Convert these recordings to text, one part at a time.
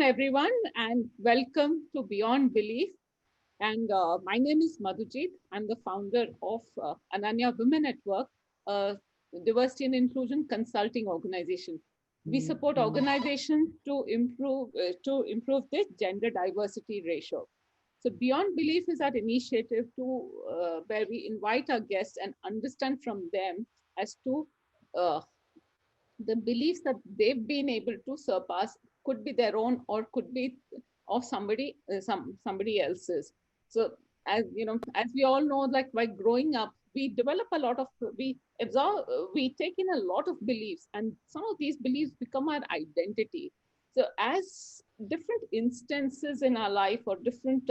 everyone, and welcome to Beyond Belief. And my name is Madhujit. I'm the founder of Ananya Women at Work, a diversity and inclusion consulting organization. We support organizations to improve the gender diversity ratio. So Beyond Belief is our initiative to where we invite our guests and understand from them as to uh, the beliefs that they've been able to surpass, could be their own or could be of somebody else's. So as you know, as we all know, like by growing up, we develop a lot of we absorb we take in a lot of beliefs, and some of these beliefs become our identity. So as different instances in our life or different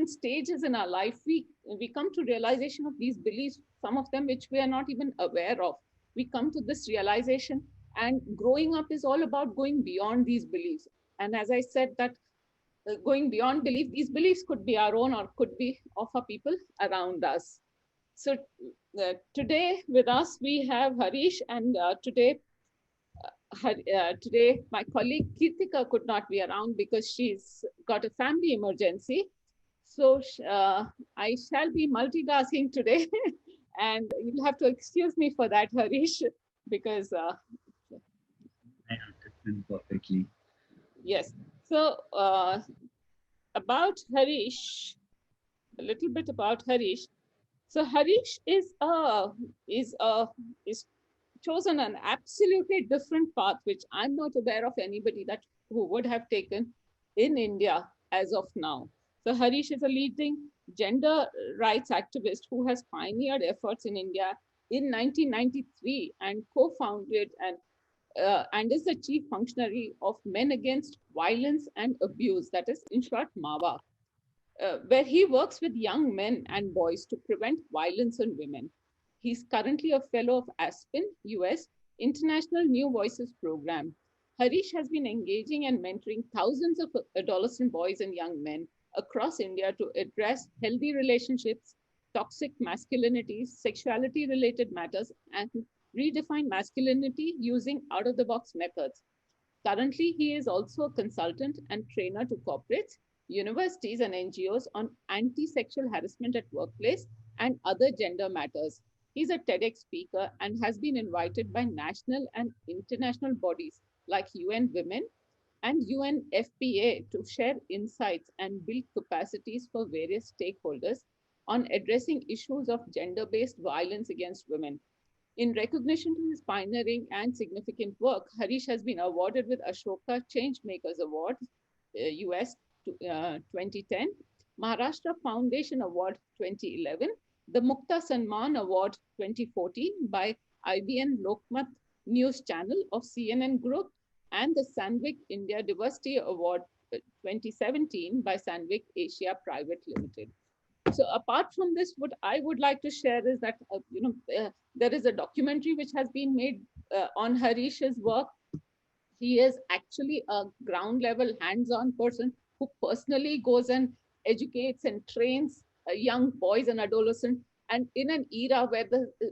stages in our life, we come to realization of these beliefs, some of them which we are not even aware of. We come to this realization, and growing up is all about going beyond these beliefs. And as I said, that going beyond belief, these beliefs could be our own or could be of our people around us. So today with us we have Harish, and today my colleague Kirtika could not be around because she's got a family emergency. So I shall be multitasking today, and you'll have to excuse me for that, Harish, because I understand perfectly. yes. So about Harish, a little bit about Harish. So Harish is chosen an absolutely different path, which I'm not aware of anybody that who would have taken in India as of now. So Harish is a leading gender rights activist who has pioneered efforts in India in 1993 and co-founded and is the chief functionary of Men Against Violence and Abuse, that is in short MAVA, where he works with young men and boys to prevent violence on women. He's currently a fellow of Aspen, US International New Voices Program. Harish has been engaging and mentoring thousands of adolescent boys and young men across India to address healthy relationships, toxic masculinity, sexuality related matters, and redefine masculinity using out of the box methods. Currently, he is also a consultant and trainer to corporates, universities, and NGOs on anti sexual harassment at workplace and other gender matters. He's a TEDx speaker and has been invited by national and international bodies like UN Women and UNFPA to share insights and build capacities for various stakeholders on addressing issues of gender based violence against women. In recognition to his pioneering and significant work, Harish has been awarded with Ashoka Changemakers Award, US 2010, Maharashtra Foundation Award 2011, the Mukta Sanman Award 2014 by IBN Lokmat News Channel of CNN Group, and the Sandvik India Diversity Award 2017 by Sandvik Asia Private Limited. So apart from this, what I would like to share is that there is a documentary which has been made on Harish's work. He is actually a ground level hands-on person who personally goes and educates and trains young boys and adolescents. And in an era where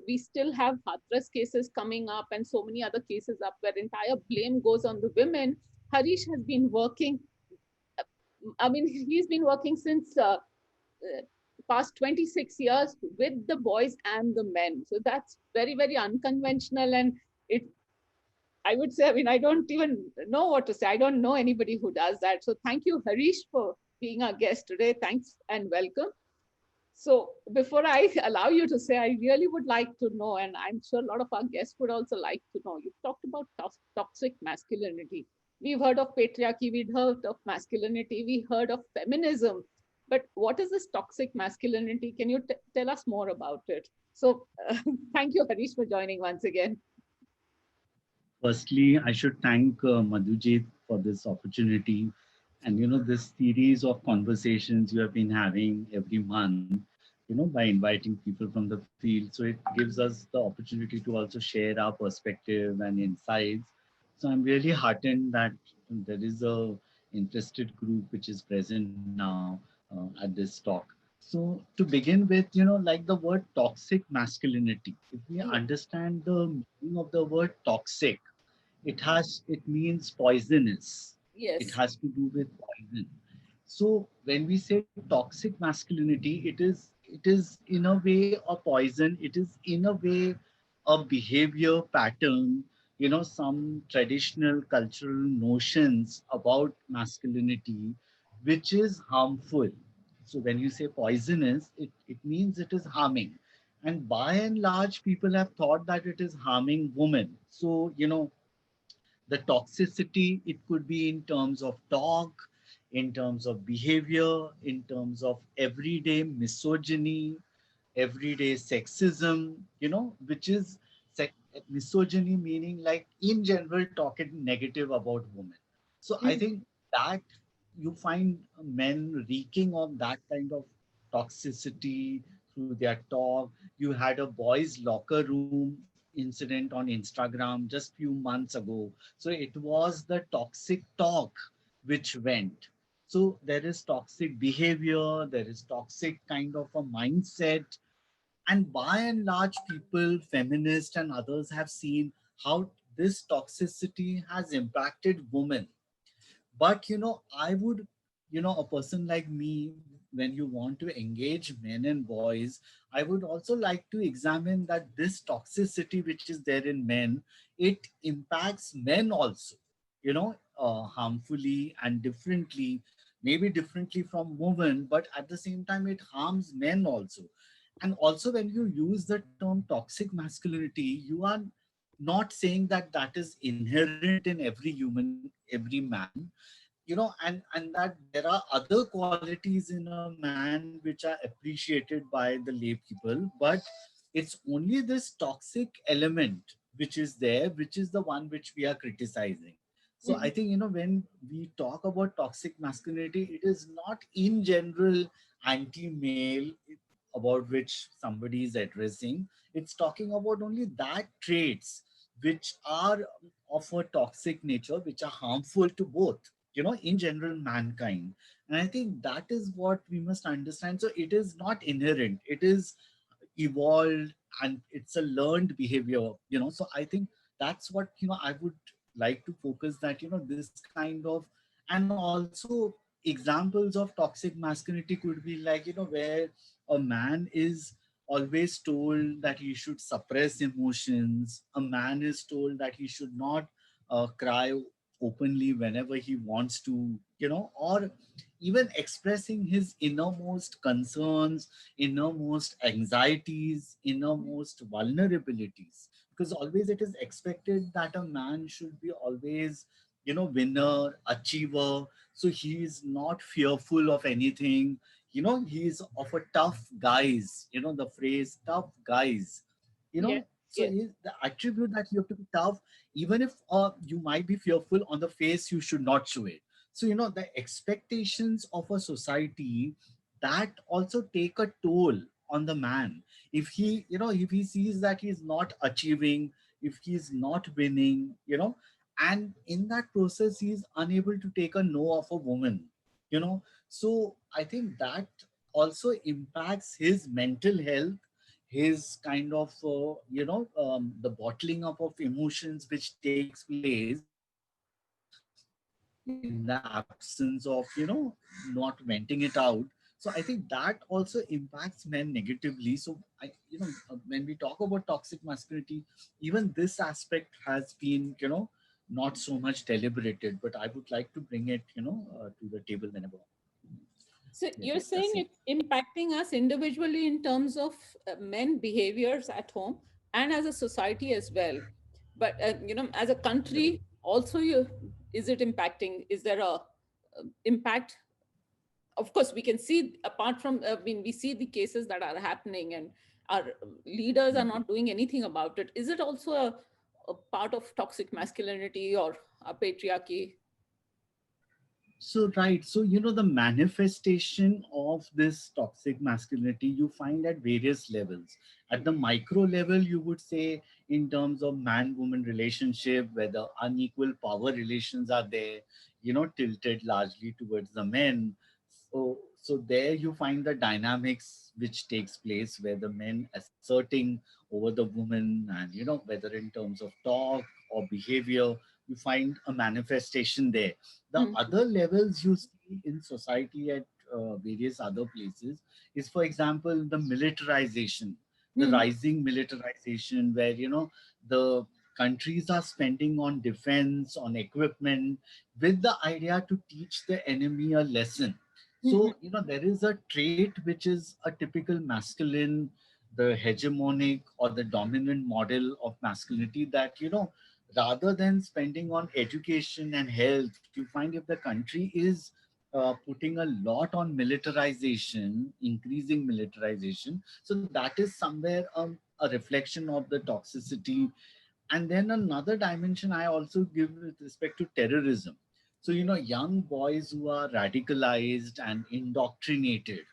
we still have Hathras cases coming up and so many other cases up where entire blame goes on the women, Harish has been working. I mean, he's been working since past 26 years with the boys and the men. So that's very, very unconventional. And it, I would say, I mean, I don't even know what to say. I don't know anybody who does that. So thank you, Harish, for being our guest today. Thanks and welcome. So before I allow you to say, I really would like to know, and I'm sure a lot of our guests would also like to know, you've talked about toxic masculinity. We've heard of patriarchy, we've heard of masculinity, we heard of feminism. But what is this toxic masculinity? Can you tell us more about it? So thank you, Harish, for joining once again. Firstly, I should thank Madhujit for this opportunity and this series of conversations you have been having every month, by inviting people from the field. So it gives us the opportunity to also share our perspective and insights. So I'm really heartened that there is a interested group which is present now at this talk. So to begin with, like the word toxic masculinity, if we Yeah. understand the meaning of the word toxic, it means poisonous. It Yes. has to do with poison. So when we say toxic masculinity, it is in a way a poison. It is in a way a behavior pattern. Some traditional cultural notions about masculinity, which is harmful. So when you say poisonous, it means it is harming. And by and large, people have thought that it is harming women. So, the toxicity, it could be in terms of talk, in terms of behavior, in terms of everyday misogyny, everyday sexism, which is misogyny, meaning like in general talking negative about women. So I Mhm. think that you find men reeking of that kind of toxicity through their talk. You had a boys locker room incident on Instagram just few months ago. So it was the toxic talk which went. So there is toxic behavior, there is toxic kind of a mindset. And by and large, people, feminists and others have seen how this toxicity has impacted women. But I would, a person like me, when you want to engage men and boys, I would also like to examine that this toxicity which is there in men, it impacts men also, harmfully and differently, maybe differently from women, but at the same time it harms men also. And also when you use the term toxic masculinity, you are not saying that that is inherent in every human, every man, and that there are other qualities in a man which are appreciated by the lay people, but it's only this toxic element which is there, which is the one which we are criticizing. So I Mhm. think, when we talk about toxic masculinity, it is not in general anti-male about which somebody is addressing. It's talking about only that traits which are of a toxic nature, which are harmful to both, in general mankind. And I think that is what we must understand. So it is not inherent, it is evolved, and it's a learned behavior. So I think that's what, I would like to focus, that this kind of, and also examples of toxic masculinity could be like, where a man is always told that he should suppress emotions, a man is told that he should not cry openly whenever he wants to, or even expressing his innermost concerns, innermost anxieties, innermost vulnerabilities. Because always it is expected that a man should be always, winner, achiever. So he is not fearful of anything. He is of a tough guys, the phrase tough guys, Yes. so Yes. the attribute that you have to be tough, even if you might be fearful on the face, you should not show it. So the expectations of a society, that also take a toll on the man. If he, if he sees that he's not achieving, if he's not winning, and in that process he's unable to take a no of a woman, so I think that also impacts his mental health, his kind of the bottling up of emotions which takes place in the absence of not venting it out. So I think that also impacts men negatively. So when we talk about toxic masculinity, even this aspect has been, not so much deliberated, but I would like to bring it, to the table whenever So we are you're saying discussing. it impacting us individually in terms of men behaviors at home and as a society as well. But as a country, also, is it impacting? Is there a impact? Of course, we can see apart from. I mean, we see the cases that are happening, and our leaders are not doing anything about it. Is it also a part of toxic masculinity or a patriarchy? So, right. So, the manifestation of this toxic masculinity you find at various levels. At the micro level, you would say, in terms of man woman relationship, where the unequal power relations are there, tilted largely towards the men. So there you find the dynamics which takes place where the men asserting over the woman, and, whether in terms of talk or behavior, you find a manifestation there. The Mhm. other levels you see in society at various other places is, for example, the militarization, the Mhm. rising militarization, where the countries are spending on defense, on equipment, with the idea to teach the enemy a lesson. Mhm. So there is a trait which is a typical masculine, the hegemonic or the dominant model of masculinity, that rather than spending on education and health, you find if the country is putting a lot on militarization, increasing militarization, so that is somewhere a reflection of the toxicity. And then another dimension I also give with respect to terrorism. So young boys who are radicalized and indoctrinated,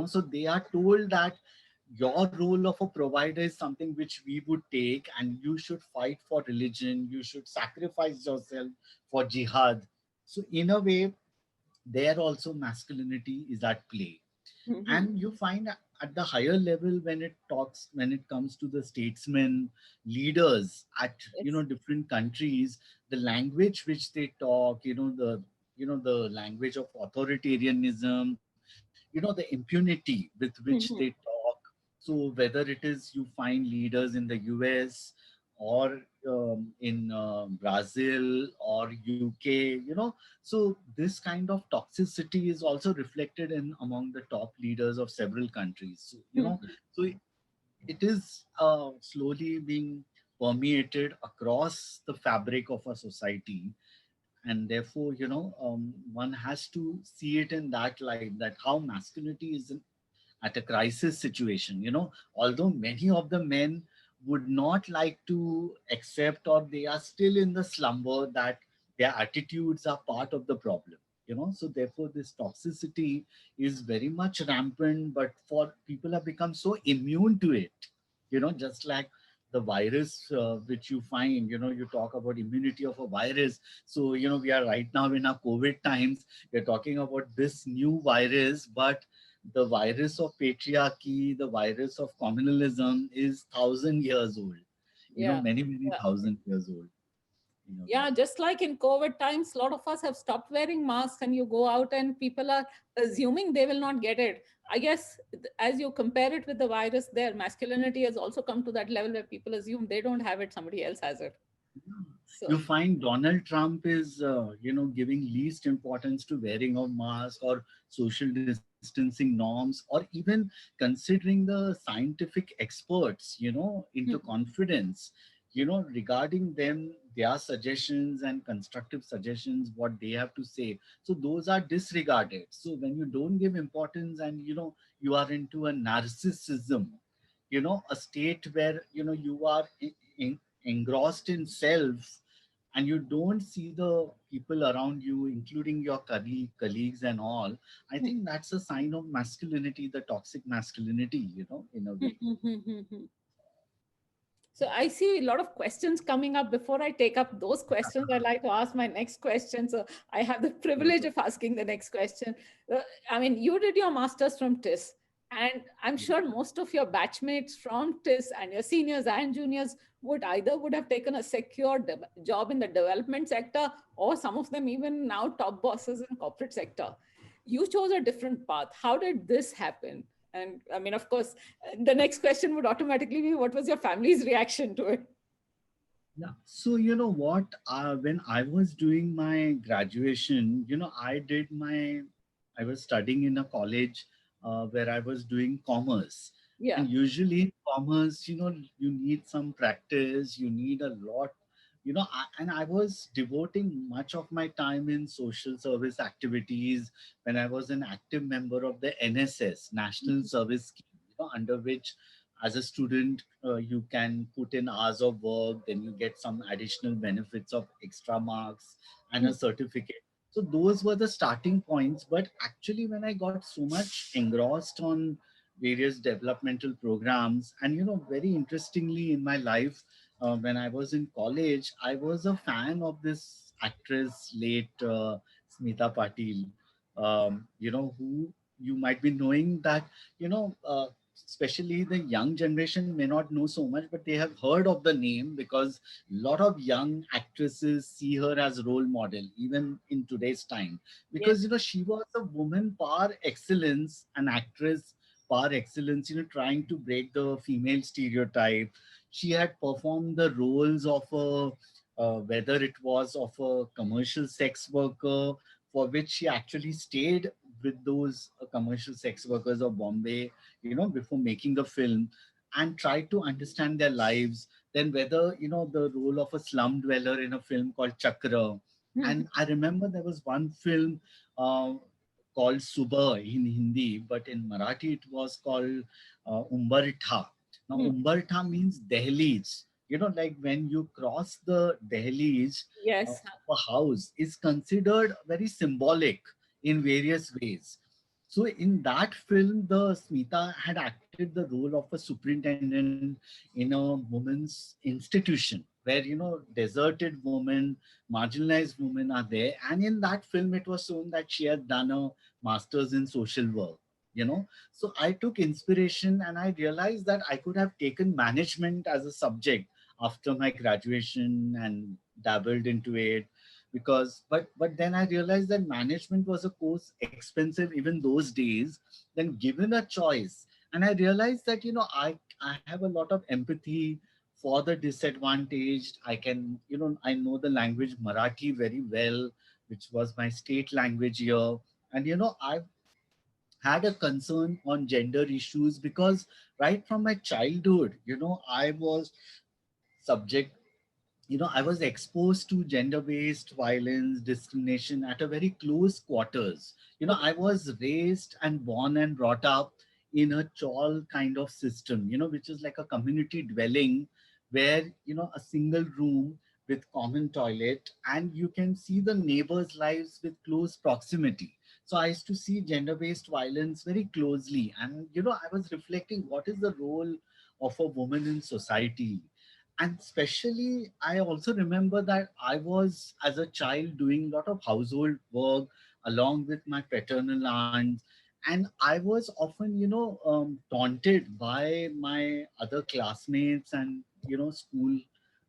so they are told that your role of a provider is something which we would take, and you should fight for religion, you should sacrifice yourself for jihad. So in a way, there also masculinity is at play. Mhm. And you find at the higher level, when it comes to the statesmen, leaders at Yes. different countries, the language which they talk, the language of authoritarianism, the impunity with which they Mhm. talk. So whether it is, you find leaders in the US or in Brazil or UK, so this kind of toxicity is also reflected in among the top leaders of several countries. So Mhm. so it is slowly being permeated across the fabric of a society. And therefore one has to see it in that light, that how masculinity is at a crisis situation. Although many of the men would not like to accept, or they are still in the slumber, that their attitudes are part of the problem. So therefore this toxicity is very much rampant, but for people have become so immune to it. Just like the virus which you find, you talk about immunity of a virus. So we are right now in our COVID times, we're talking about this new virus, but the virus of patriarchy, the virus of communalism is 1,000 years old. Yeah. Many Yeah. 1,000 years old. Yeah, just like in COVID times, a lot of us have stopped wearing masks, and you go out and people are assuming they will not get it. I guess as you compare it with the virus, their masculinity has also come to that level where people assume they don't have it, somebody else has it. You So, find Donald Trump is, giving least importance to wearing of mask or social distancing norms, or even considering the scientific experts, into hmm, confidence, regarding them, their suggestions and constructive suggestions, what they have to say. So those are disregarded. So when you don't give importance, and, you are into a narcissism, a state where, you are engrossed in self, and you don't see the people around you, including your colleagues and all, I hmm, think that's a sign of masculinity, the toxic masculinity, in a hmm, way. hmm, hmm, hmm, hmm. So I see a lot of questions coming up. Before I take up those questions, I'd like to ask my next question. So I have the privilege of asking the next question. Uh, I mean, you did your master's from TIS, and I'm sure most of your batchmates from TIS and your seniors and juniors would have taken a secure job in the development sector, or some of them even now top bosses in corporate sector. You chose a different path. How did this happen? And I mean, of course, the next question would automatically be, what was your family's reaction to it? Yeah. So you know what? When I was doing my graduation, I was studying in a college where I was doing commerce. Yeah. And usually in commerce, you need some practice, you need a lot, and I was devoting much of my time in social service activities when I was an active member of the NSS, National Service Scheme, under which as a student you can put in hours of work, then you get some additional benefits of extra marks and a certificate. So those were the starting points. But actually when I got so much engrossed on various developmental programs, and very interestingly in my life, when I was in college, I was a fan of this actress, late Smita Patil, who you might be knowing that, you know uh, especially the young generation may not know so much, but they have heard of the name because a lot of young actresses see her as role model, even in today's time. Yes. Because, she was a woman par excellence, an actress par excellence, trying to break the female stereotype. She had performed the roles of whether it was of a commercial sex worker, for which she actually stayed with those commercial sex workers of Bombay, before making the film, and tried to understand their lives. Then whether, the role of a slum dweller in a film called Chakra. Mhm. And I remember there was one film uh, called Subha in Hindi, but in Marathi it was called Umbartha. Now, Mhm. Umbartha means Dehleez. Like when you cross the Dehleez of Yes. a house is considered very symbolic in various ways. So in that film, the Smita had acted the role of a superintendent in a woman's institution where, deserted women, marginalized women are there. And in that film, it was shown that she had done a master's in social work. So I took inspiration and I realized that I could have taken management as a subject after my graduation and dabbled into it, because but then I realized that management was a course expensive even those days. Then given a choice, and I realized that, I have a lot of empathy for the disadvantaged. I can, I know the language Marathi very well, which was my state language here. And I've had a concern on gender issues because right from my childhood, I was subject, I was exposed to gender based violence, discrimination at a very close quarters. I was raised and born and brought up in a chawl kind of system, which is like a community dwelling where, a single room with common toilet, and you can see the neighbors' lives with close proximity. So I used to see gender based violence very closely. And, I was reflecting what is the role of a woman in society. And especially I also remember that I was as a child doing a lot of household work along with my paternal aunts, and I was often, taunted by my other classmates and, school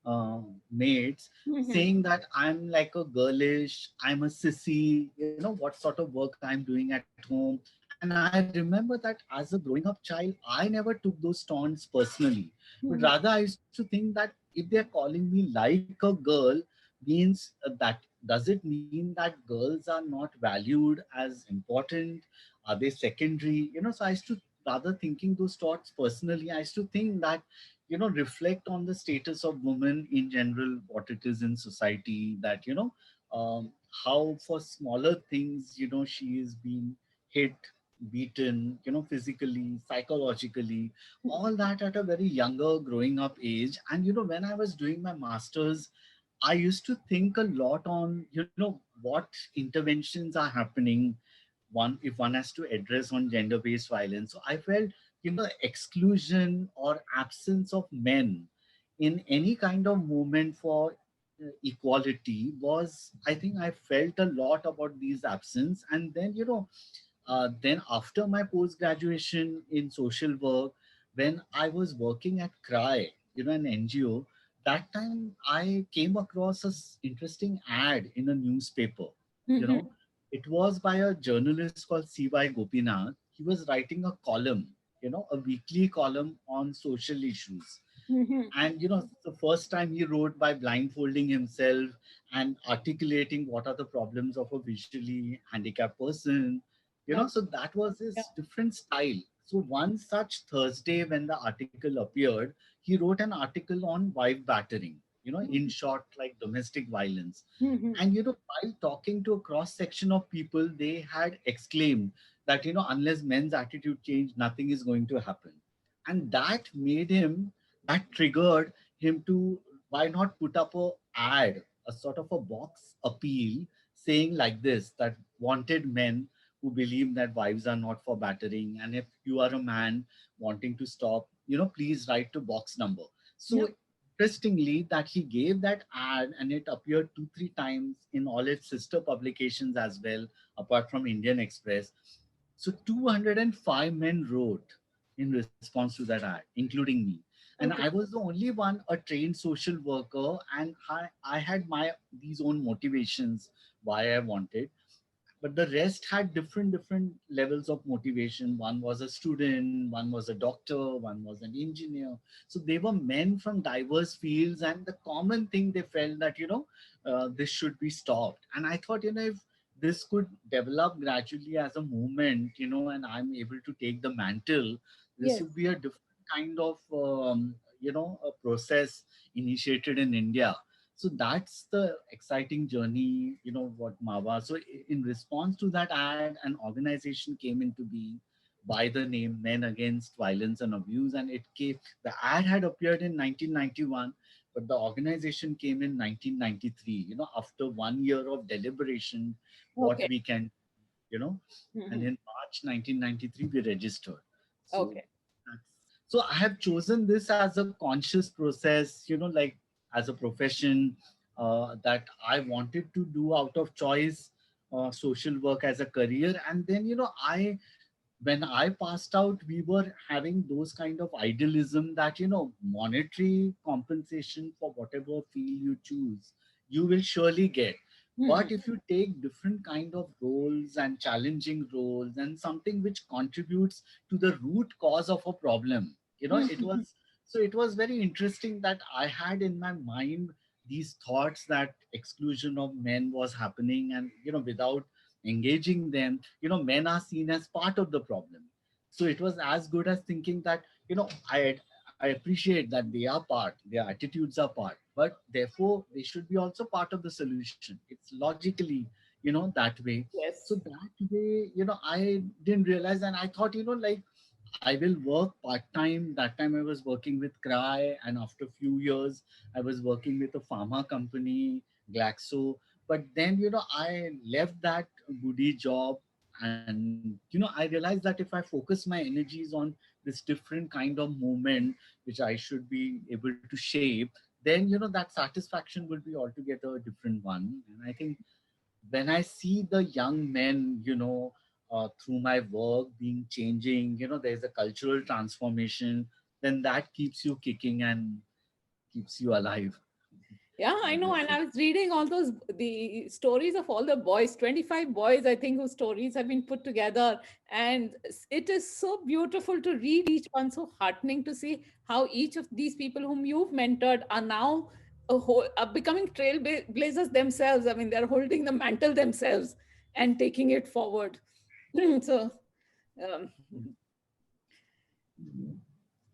uh, mates, Mhm. saying that I'm like a girlish, I'm a sissy, what sort of work I'm doing at home. And I remember that as a growing up child, I never took those taunts personally, but Mhm. rather I used to think that if they're calling me like a girl, means that does it mean that girls are not valued as important? Are they secondary? So I used to, rather thinking those thoughts personally, I used to think that, reflect on the status of women in general, what it is in society, that, how for smaller things, she is being hit, beaten, physically, psychologically, all that at a very younger growing up age. And when I was doing my masters, I used to think a lot on, what interventions are happening, one if one has to address on gender based violence. So I felt, exclusion or absence of men in any kind of movement for equality was, I think I felt a lot about these absence. And then, then after my post graduation in social work, when I was working at CRY, an NGO, that time I came across a interesting ad in a newspaper. You Mhm. know, it was by a journalist called C.Y. Gopinath. He was writing a column, a weekly column on social issues. Mhm. And the first time he wrote by blindfolding himself and articulating what are the problems of a visually handicapped person. Yeah. So that was Yeah. his different style. So one such Thursday when the article appeared, he wrote an article on wife battering, in short, like domestic violence. Mhm. And while talking to a cross section of people, they had exclaimed that, unless men's attitude change, nothing is going to happen. And that triggered him to, why not put up a ad, a sort of a box appeal, saying like this, that wanted men who believe that wives are not for battering, and if you are a man wanting to stop, please write to box number. Yeah. So interestingly, that he gave that ad and it appeared 2 3 times in all its sister publications as well, apart from Indian Express. So 205 men wrote, in response to that ad, including me. And I Okay. was the only one, a trained social worker, and I had my these own motivations why I wanted, but the rest had different levels of motivation. One was a student, one was a doctor, one was an engineer. So they were men from diverse fields, and the common thing they felt that this should be stopped. And I thought, if this could develop gradually as a movement, and I'm able to take the mantle, this Yes. would be a different kind of a process initiated in India. So that's the exciting journey, what Mawa. So in response to that ad, an organization came into being by the name Men Against Violence and Abuse, and the ad had appeared in 1991, but the organization came in 1993, after 1 year of deliberation, what Okay. we can, you know and Mhm. in March 1993 we registered. So Okay. I have chosen this as a conscious process, like as a profession, that I wanted to do out of choice, social work as a career. And then, I when I passed out, we were having those kind of idealism that, monetary compensation for whatever field you choose, you will surely get. But Mhm. if you take different kind of roles and challenging roles and something which contributes to the root cause of a problem, Mhm. it was very interesting that I had in my mind these thoughts that exclusion of men was happening, and without engaging them, men are seen as part of the problem. So it was as good as thinking that, I appreciate that they are part, their attitudes are part, but therefore they should be also part of the solution. It's logically, that way. So Yes. that way, I didn't realize, and I thought, like, I will work part time. That time I was working with Cry, and after a few years, I was working with a pharma company, Glaxo. But then, I left that goody job, and I realized that if I focus my energies on this different kind of movement, which I should be able to shape, then that satisfaction will be altogether a different one. And I think when I see the young men, through my work being changing, there's a cultural transformation, then that keeps you kicking and keeps you alive. Yeah, I know. That's And it. I was reading all the stories of all the boys, 25 boys, I think, whose stories have been put together. And it is so beautiful to read each one, so heartening to see how each of these people whom you've mentored are now are becoming trailblazers themselves. I mean, they're holding the mantle themselves and taking it forward. So, um,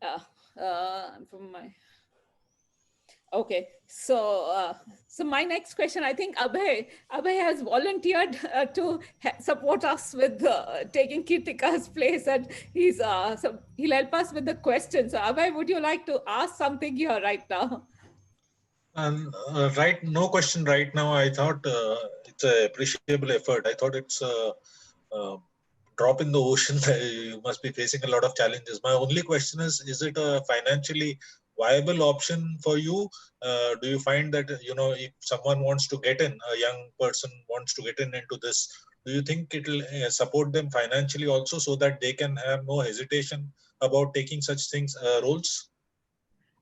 uh, from my Okay, so my next question, I think Abhay has volunteered to support us with taking Kirtika's place, and he'll help us with the question. So Abhay, would you like to ask something here right now? And right, no question right now. I thought it's a appreciable effort. I thought it's a drop in the ocean. You must be facing a lot of challenges. My only question is it a financially viable option for you? Do you find that, if someone wants to get in, a young person wants to get in into this, do you think it'll support them financially also, so that they can have no hesitation about taking such things, roles?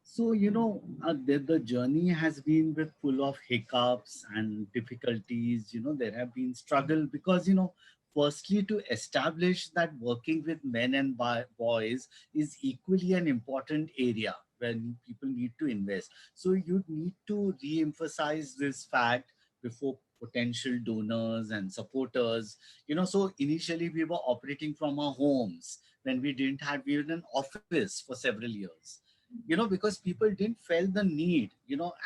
So, the journey has been with full of hiccups and difficulties. There have been struggle because, firstly, to establish that working with men and boys is equally an important area when people need to invest. So you need to re-emphasize this fact before potential donors and supporters. So initially we were operating from our homes when we didn't have even an office for several years, because people didn't felt the need,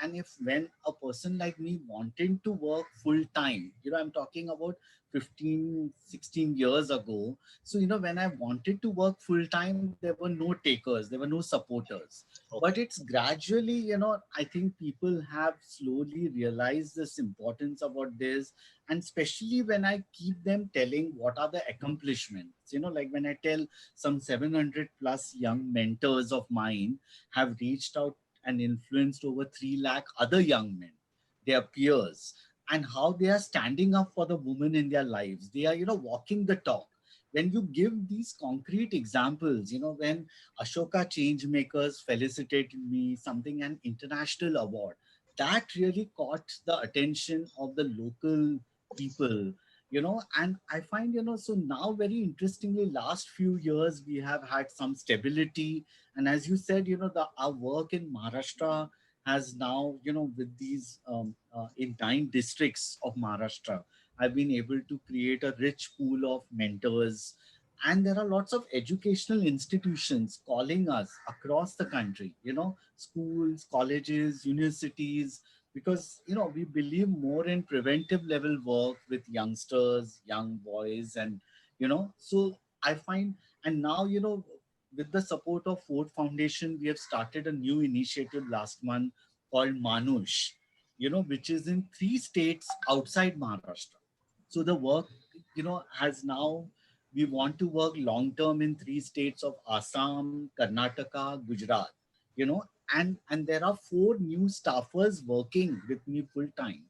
and if when a person like me wanted to work full time, I'm talking about 15, 16 years ago. So, when I wanted to work full time, there were no takers, there were no supporters. But Okay. it's gradually, I think people have slowly realized this importance about this. And especially when I keep them telling what are the accomplishments, like when I tell some 700 plus young mentors of mine have reached out and influenced over 3 lakh other young men, their peers, and how they are standing up for the women in their lives. They are, walking the talk. when you give these concrete examples, when Ashoka Changemakers felicitated me, something, an international award, that really caught the attention of the local people, and I find, so now very interestingly, last few years, we have had some stability. And as you said, our work in Maharashtra has now, with these in 9 districts of Maharashtra, I've been able to create a rich pool of mentors. And there are lots of educational institutions calling us across the country, schools, colleges, universities, because, we believe more in preventive level work with youngsters, young boys, and, so I find, and now, with the support of Ford Foundation, we have started a new initiative last month called Manush, which is in 3 states outside Maharashtra. So the work, has now, we want to work long term in 3 states of Assam, Karnataka, Gujarat, you know, and there are 4 new staffers working with me full time.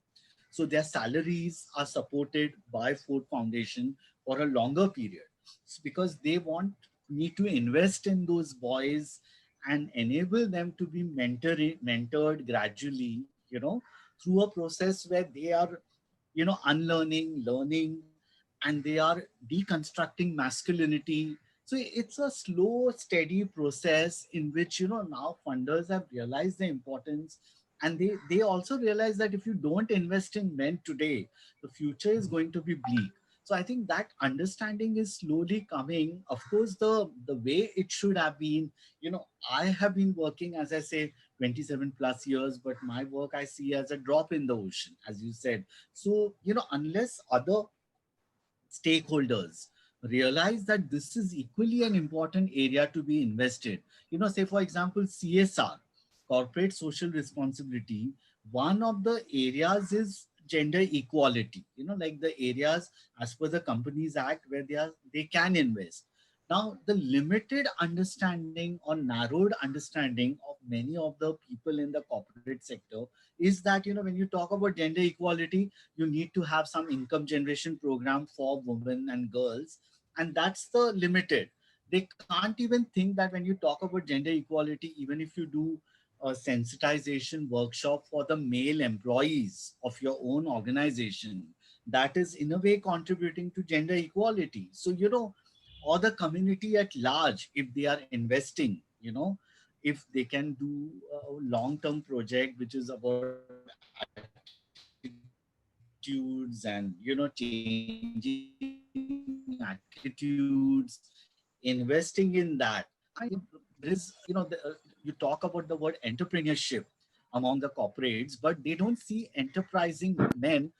So their salaries are supported by Ford Foundation for a longer period. It's because they want me to invest in those boys and enable them to be mentored gradually, through a process where they are, unlearning, learning, and they are deconstructing masculinity. So it's a slow, steady process in which, now funders have realized the importance, and they also realize that if you don't invest in men today, the future is going to be bleak. So I think that understanding is slowly coming. Of course, the way it should have been, I have been working, as I say, 27 plus years, but my work I see as a drop in the ocean, as you said. So, unless other stakeholders realize that this is equally an important area to be invested, say, for example, CSR, corporate social responsibility, one of the areas is gender equality, like the areas as per the Companies Act where they can invest. Now, the limited understanding or narrowed understanding of many of the people in the corporate sector is that, when you talk about gender equality, you need to have some income generation program for women and girls, and that's the limited. They can't even think that when you talk about gender equality, even if you do a sensitization workshop for the male employees of your own organization, that is in a way contributing to gender equality. So, or the community at large, if they are investing, if they can do a long-term project which is about attitudes and, changing attitudes, investing in that. I find there is, you talk about the word entrepreneurship among the corporates, but they don't see enterprising men,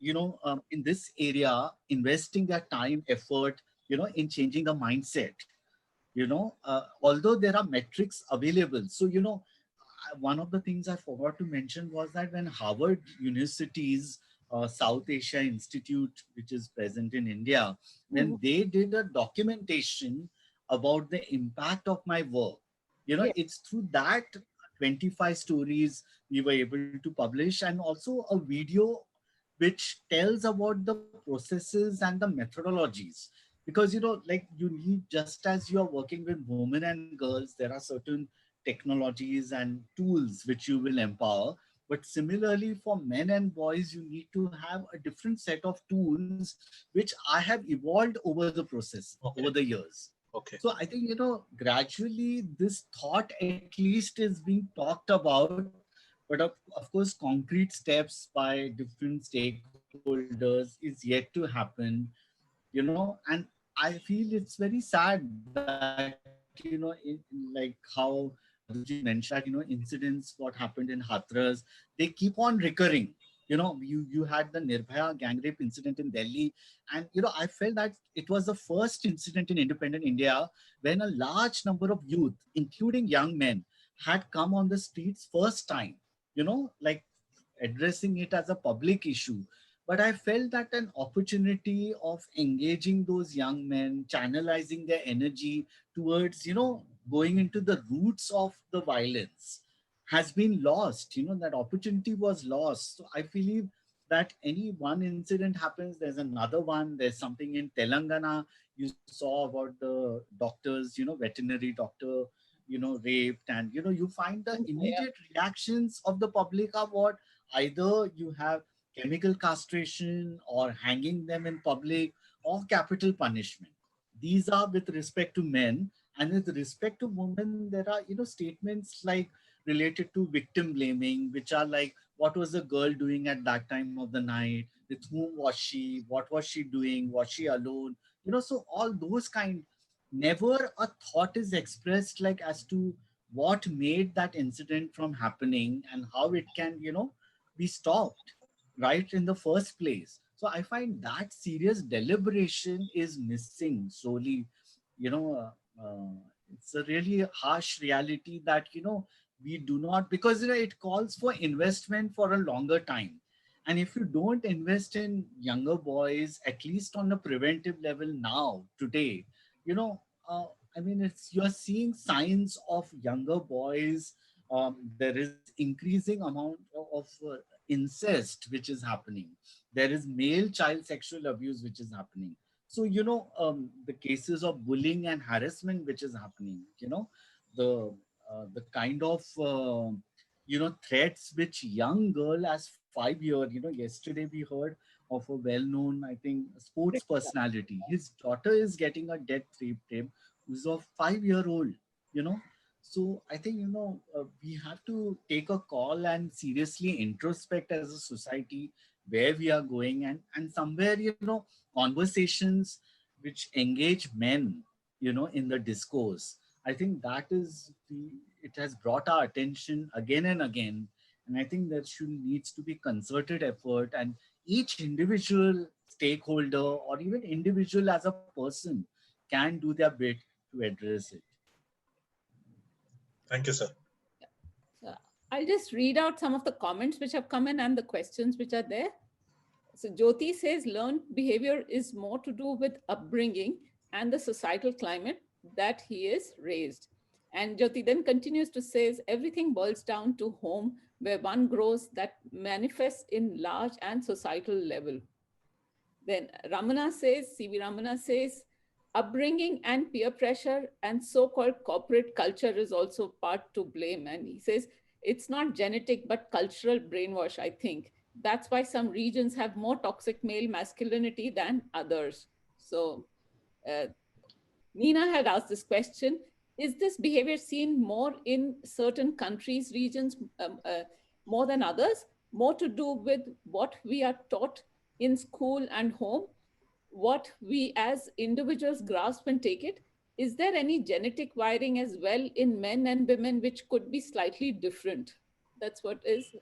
in this area, investing their time, effort, in changing the mindset, although there are metrics available. So, one of the things I forgot to mention was that when Harvard University's South Asia Institute, which is present in India, when Mhm. they did a documentation about the impact of my work, Yeah. it's through that 25 stories we were able to publish, and also a video which tells about the processes and the methodologies. Because, like, you need, just as you are working with women and girls, there are certain technologies and tools which you will empower. But similarly, for men and boys, you need to have a different set of tools, which I have evolved over the process, over Okay. the years. Okay. So I think, gradually this thought at least is being talked about, but of course, concrete steps by different stakeholders is yet to happen, and I feel it's very sad that, like how Madhuji mentioned, that, incidents, what happened in Hathras, they keep on recurring. You had the Nirbhaya gang rape incident in Delhi, and, I felt that it was the first incident in independent India when a large number of youth, including young men, had come on the streets first time, like addressing it as a public issue. But I felt that an opportunity of engaging those young men, channelizing their energy towards, going into the roots of the violence has been lost. That opportunity was lost. So I believe that any one incident happens, there's another one. There's something in Telangana you saw about the doctors, veterinary doctor, raped, and you find the Yeah. immediate reactions of the public are what? Either you have chemical castration or hanging them in public or capital punishment. These are with respect to men, and with respect to women, there are statements like related to victim blaming, which are like, what was the girl doing at that time of the night? With whom was she? What was she doing? Was she alone? So all those kind, never a thought is expressed like as to what made that incident from happening and how it can, be stopped right in the first place. So I find that serious deliberation is missing solely, you know, it's a really harsh reality that, we do not, because it calls for investment for a longer time. And if you don't invest in younger boys, at least on a preventive level now, today, you know, uh, I mean, you're seeing signs of younger boys. There is increasing amount of incest which is happening. There is male child sexual abuse which is happening. So the cases of bullying and harassment which is happening. The kind of threats which young girl as 5 year. Yesterday we heard of a well-known, I think, sports personality. His daughter is getting a death threat who's a 5 year old. You know, so I think we have to take a call and seriously introspect as a society where we are going, and somewhere conversations which engage men in the discourse. I think that is it has brought our attention again and again, and I think there should needs to be concerted effort, and each individual stakeholder or even individual as a person can do their bit to address it. Thank you, sir. So I'll just read out some of the comments which have come in and the questions which are there. So Jyoti says learned behavior is more to do with upbringing and the societal climate that he is raised. And Jyoti then continues to say everything boils down to home where one grows that manifests in large and societal level. Then Ramana says, C.V. Ramana says, upbringing and peer pressure and so-called corporate culture is also part to blame. And he says, it's not genetic, but cultural brainwash, I think. That's why some regions have more toxic male masculinity than others. So uh, Nina had asked this question, is this behavior seen more in certain countries, regions, more than others? More to do with what we are taught in school and home, what we as individuals grasp and take it? Is there any genetic wiring as well in men and women which could be slightly different? That's what is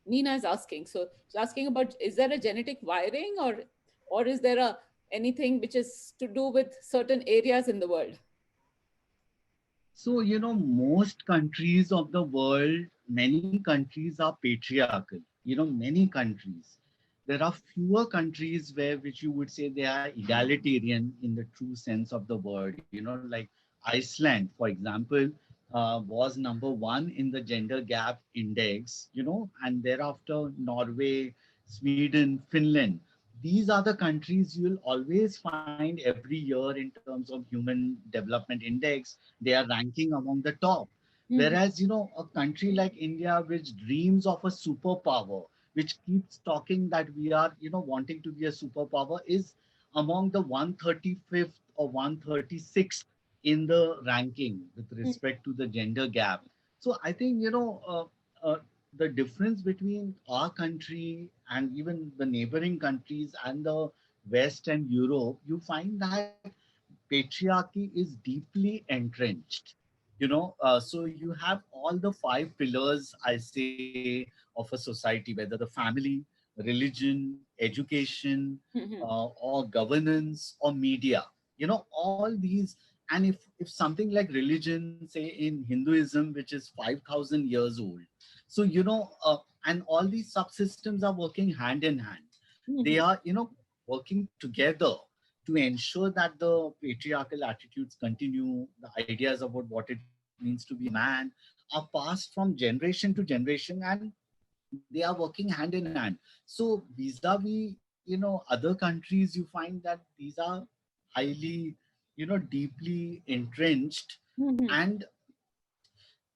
Nina is asking. So she's asking about, is there a genetic wiring, or is there a anything which is to do with certain areas in the world? So, most countries of the world, many countries are patriarchal, many countries. There are fewer countries which you would say they are egalitarian in the true sense of the word, like Iceland, for example, was number one in the gender gap index, and thereafter Norway, Sweden, Finland. These are the countries you will always find every year in terms of human development index. They are ranking among the top. Mhm. Whereas, a country like India, which dreams of a superpower, which keeps talking that we are, wanting to be a superpower, is among the 135th or 136th in the ranking with respect to the gender gap. So I think, the difference between our country and even the neighboring countries and the West and Europe, you find that patriarchy is deeply entrenched. So you have all the five pillars, I say, of a society, whether the family, religion, education, Mhm. or governance or media. All these. And if something like religion, say in Hinduism, which is 5,000 years old, so and all these subsystems are working hand in hand. They Mhm. are working together to ensure that the patriarchal attitudes continue, the ideas about what it means to be a man are passed from generation to generation. And they are working hand in hand. So vis-a-vis, other countries, you find that these are highly, deeply entrenched. Mhm. And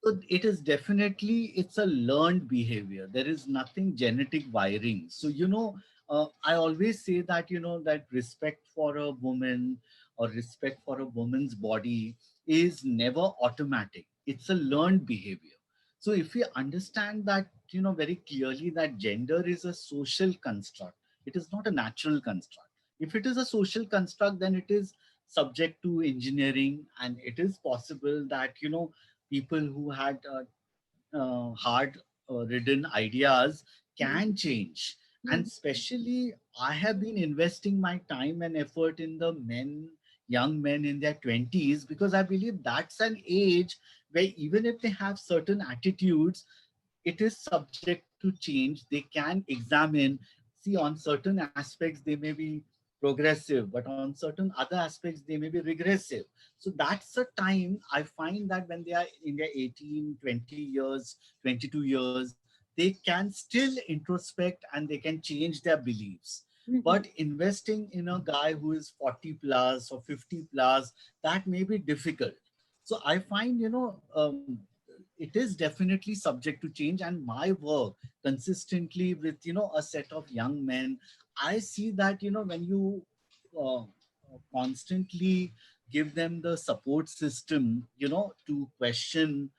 so it is definitely, it's a learned behavior. There is nothing genetic wiring. So, I always say that, that respect for a woman or respect for a woman's body is never automatic. It's a learned behavior. So if we understand that, very clearly that gender is a social construct, it is not a natural construct. If it is a social construct, then it is subject to engineering, and it is possible that, people who had hard ridden ideas can change. And Mhm. especially, I have been investing my time and effort in the young men in their 20s, because I believe that's an age where even if they have certain attitudes, it is subject to change. They can examine, see, on certain aspects they may be progressive, but on certain other aspects they may be regressive. So that's a time I find that when they are in their 18, 20 years, 22 years, they can still introspect and they can change their beliefs. But Mhm. investing in a guy who is 40 plus or 50 plus, that may be difficult. So I find, it is definitely subject to change. And my work consistently with, a set of young men, I see that, when you constantly give them the support system, to question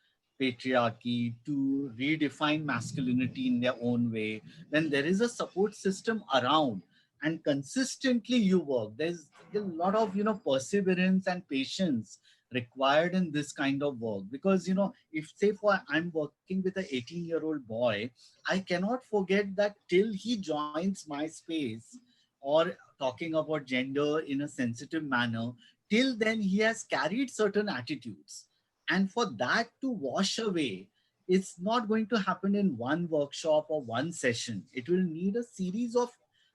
patriarchy, to redefine masculinity in their own way, when there is a support system around and consistently you work, there's a lot of, perseverance and patience required in this kind of work. Because, if say for I'm working with a 18-year-old boy, I cannot forget that till he joins my space, or talking about gender in a sensitive manner, till then he has carried certain attitudes. And for that to wash away, it's not going to happen in one workshop or one session. It will need a series of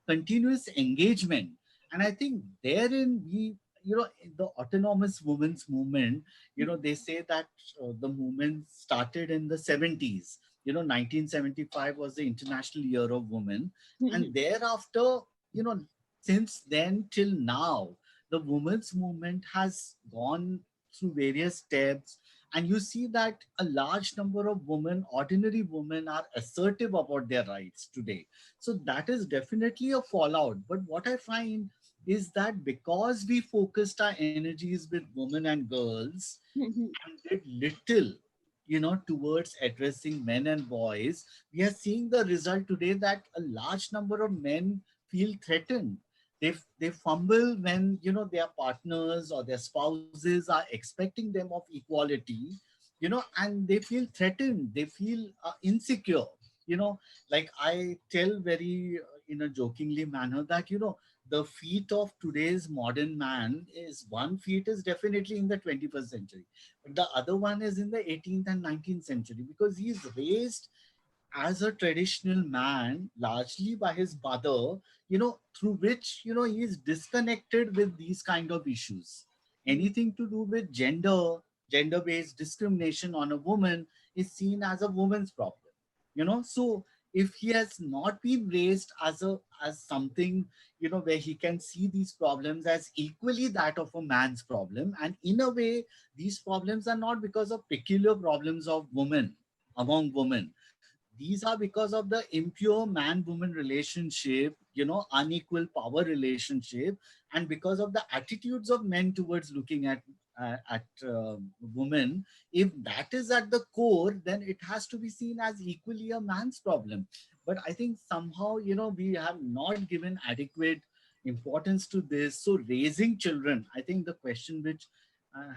continuous engagement. And I think therein we, the autonomous women's movement, they say that the movement started in the 70s. 1975 was the International Year of Women. And Mhm. thereafter, since then till now, the women's movement has gone through various steps. And you see that a large number of women, ordinary women, are assertive about their rights today. So that is definitely a fallout. But what I find is that because we focused our energies with women and girls Mhm. and did little, towards addressing men and boys, we are seeing the result today that a large number of men feel threatened. They fumble when, their partners or their spouses are expecting them of equality, and they feel threatened. They feel insecure. You know, like I tell very in a jokingly manner that, the feet of today's modern man is one feet is definitely in the 21st century, but the other one is in the 18th and 19th century, because he's raised as a traditional man largely by his mother, through which, he is disconnected with these kind of issues. Anything to do with gender-based discrimination on a woman is seen as a woman's problem. So if he has not been raised as something, where he can see these problems as equally that of a man's problem, and in a way these problems are not because of peculiar problems of women among women. These are because of the impure man-woman relationship, unequal power relationship, and because of the attitudes of men towards looking at women. If that is at the core, then it has to be seen as equally a man's problem. But I think somehow, we have not given adequate importance to this. So raising children, I think the question which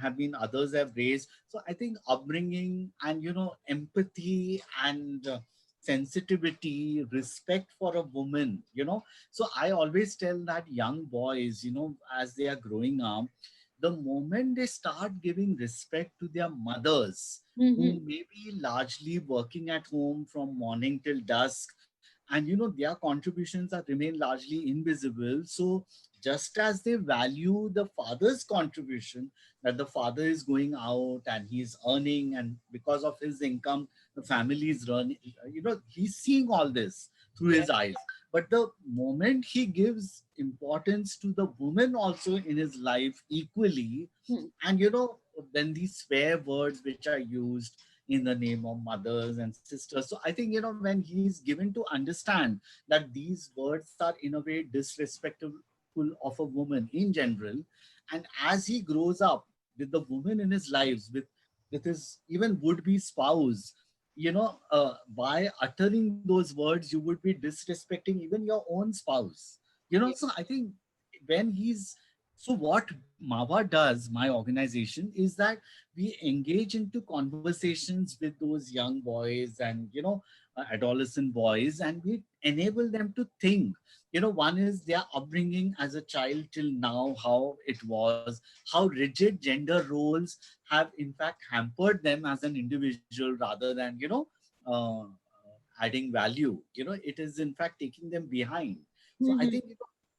have been others have raised. So I think upbringing and, empathy and sensitivity, respect for a woman, So I always tell that young boys, as they are growing up, the moment they start giving respect to their mothers, who Mhm. may be largely working at home from morning till dusk, and their contributions are remain largely invisible. So just as they value the father's contribution, that the father is going out and he's earning, and because of his income the family is running, he's seeing all this through his eyes. But the moment he gives importance to the woman also in his life equally, Hmm. and then these swear words which are used in the name of mothers and sisters. So I think, when he's given to understand that these words are in a way disrespectful of a woman in general, and as he grows up with the woman in his lives, with his even would-be spouse, by uttering those words, you would be disrespecting even your own spouse. Yeah. So I think when he's so what Mawa does, my organization, is that we engage into conversations with those young boys and adolescent boys, and we enable them to think. One is their upbringing as a child till now, how it was, how rigid gender roles have in fact hampered them as an individual rather than adding value. It is in fact taking them behind. So I Mhm. think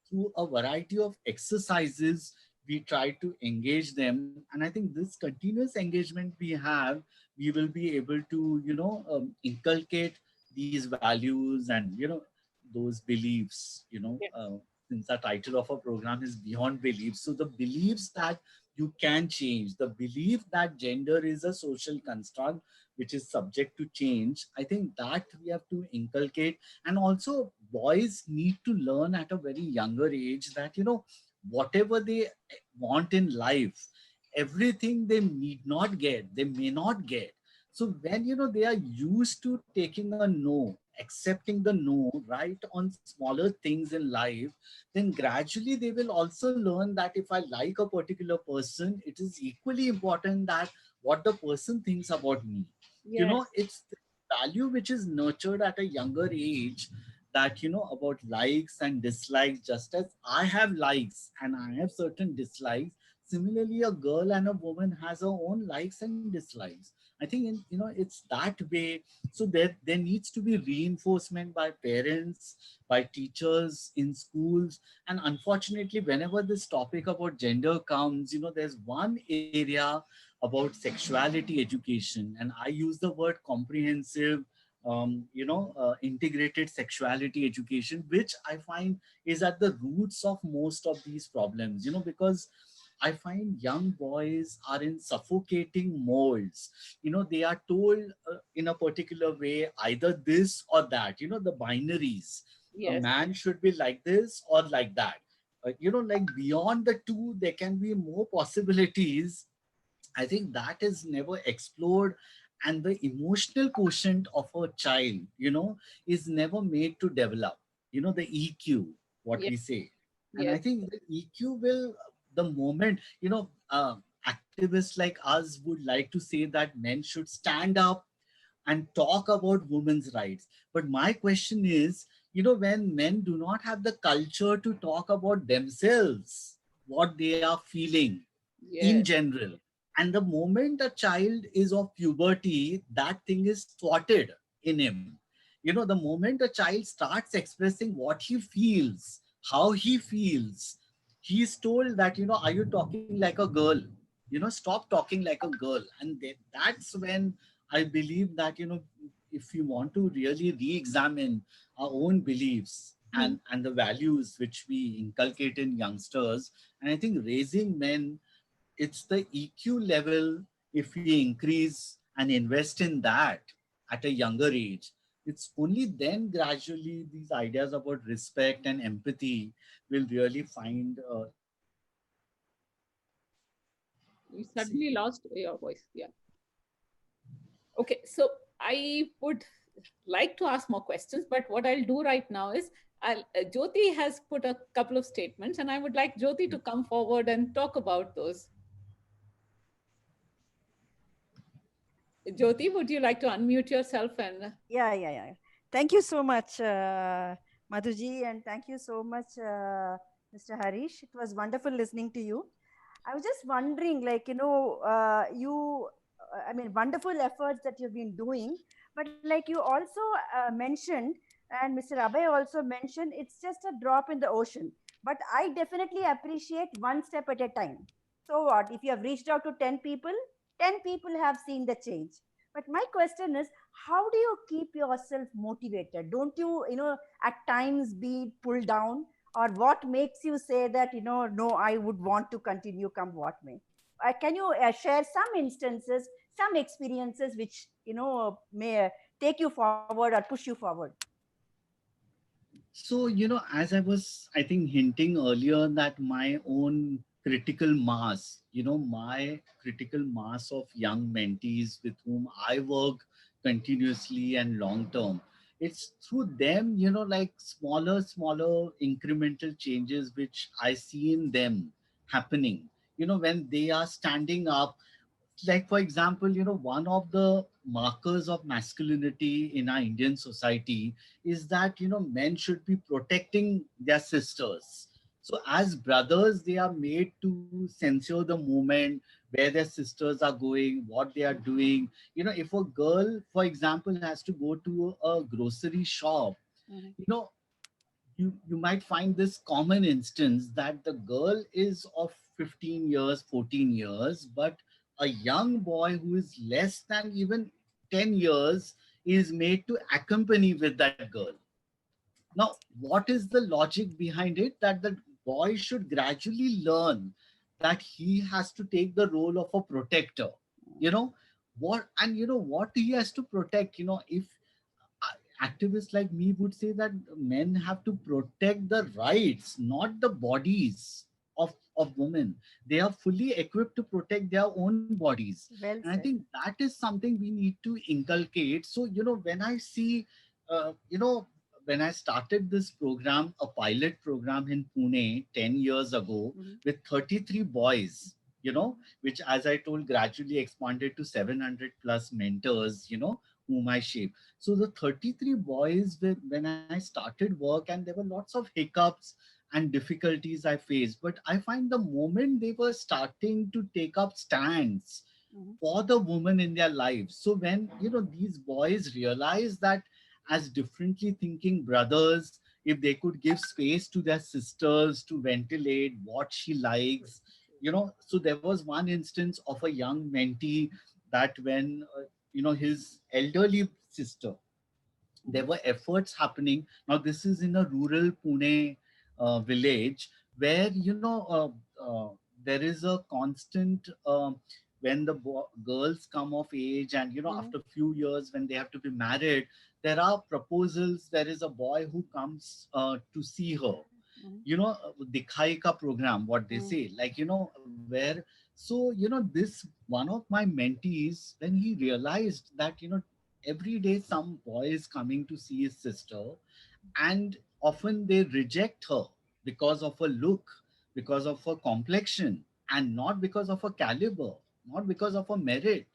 through a variety of exercises we try to engage them, and I think this continuous engagement we have, we will be able to inculcate these values and those beliefs. Yeah. Since the title of our program is Beyond Beliefs, so the beliefs that you can change, the belief that gender is a social construct which is subject to change, I think that we have to inculcate. And also boys need to learn at a very younger age that whatever they want in life, everything they need not get, they may not get. So when they are used to taking a no, accepting the no right on smaller things in life, then gradually they will also learn that if I like a particular person, it is equally important that what the person thinks about me. Yes. It's the value which is nurtured at a younger age, that about likes and dislikes. Just as I have likes and I have certain dislikes, similarly a girl and a woman has her own likes and dislikes. I think it's that way. So there needs to be reinforcement by parents, by teachers in schools. And unfortunately, whenever this topic about gender comes, there's one area about sexuality education, and I use the word comprehensive, integrated sexuality education, which I find is at the roots of most of these problems. Because I find young boys are in suffocating molds. They are told in a particular way, either this or that. The binaries. A Yes. man should be like this or like that. Like beyond the two, there can be more possibilities. I think that is never explored, and the emotional quotient of a child, is never made to develop. The EQ, what Yes. we say, and I Yes. think the EQ will, the moment, activists like us would like to say that men should stand up and talk about women's rights. But my question is, when men do not have the culture to talk about themselves, what they are feeling in Yes. general. And the moment a child is of puberty, that thing is thwarted in him. The moment a child starts expressing what he feels, how he feels, he's told that, are you talking like a girl? Stop talking like a girl. And that's when I believe that, if we want to really re-examine our own beliefs Hmm. and the values which we inculcate in youngsters, and I think raising men, it's the EQ level. If we increase and invest in that at a younger age, it's only then gradually these ideas about respect and empathy will really find You suddenly lost your voice. Yeah. Okay. So I would like to ask more questions, but what I'll do right now is Jyoti has put a couple of statements, and I would like Jyoti to come forward and talk about those. Jyoti, would you like to unmute yourself and Yeah. Thank you so much, Madhuji, and thank you so much, Mr. Harish. It was wonderful listening to you. I was just wondering, I mean, wonderful efforts that you've been doing, but like you also mentioned, and Mr. Abhay also mentioned, it's just a drop in the ocean. But I definitely appreciate one step at a time. So what? If you have reached out to 10 people, 10 people have seen the change. But my question is, how do you keep yourself motivated? Don't you, at times be pulled down? Or what makes you say that, no, I would want to continue come what may? Can you share some instances, some experiences which, may take you forward or push you forward? So, as I was, I think, hinting earlier, that my own critical mass, my critical mass of young mentees with whom I work continuously and long term, it's through them, like smaller incremental changes which I see in them happening, when they are standing up. Like, for example, one of the markers of masculinity in our Indian society is that, men should be protecting their sisters. So as brothers, they are made to censor the movement, where their sisters are going, what they are doing. If a girl, for example, has to go to a grocery shop, Mhm. you know you might find this common instance that the girl is of 15 years, 14 years, but a young boy who is less than even 10 years is made to accompany with that girl. Now, what is the logic behind it? That the boy should gradually learn that he has to take the role of a protector. You know what he has to protect. If activists like me would say that men have to protect the rights, not the bodies of women. They are fully equipped to protect their own bodies. And Well I think said. that is something we need to inculcate. So, when I see, when I started this program, a pilot program in Pune 10 years ago Mhm. with 33 boys, which, as I told, gradually expanded to 700 plus mentors, whom I shaped. So the 33 boys, when I started work, and there were lots of hiccups and difficulties I faced, but I find the moment they were starting to take up stands Mhm. for the woman in their lives. So when, these boys realize that as differently thinking brothers, if they could give space to their sisters to ventilate what she likes, so there was one instance of a young mentee that when, his elderly sister, there Mhm. were efforts happening. Now, this is in a rural Pune village where, there is a constant, when the girls come of age, and, Mhm. after few years when they have to be married, there are proposals. There is a boy who comes to see her, Mhm. dikhai ka program, what they Mhm. say, like, where, so, this one of my mentees, when he realized that, every day some boy is coming to see his sister, and often they reject her because of her look, because of her complexion, and not because of her caliber, not because of her merit.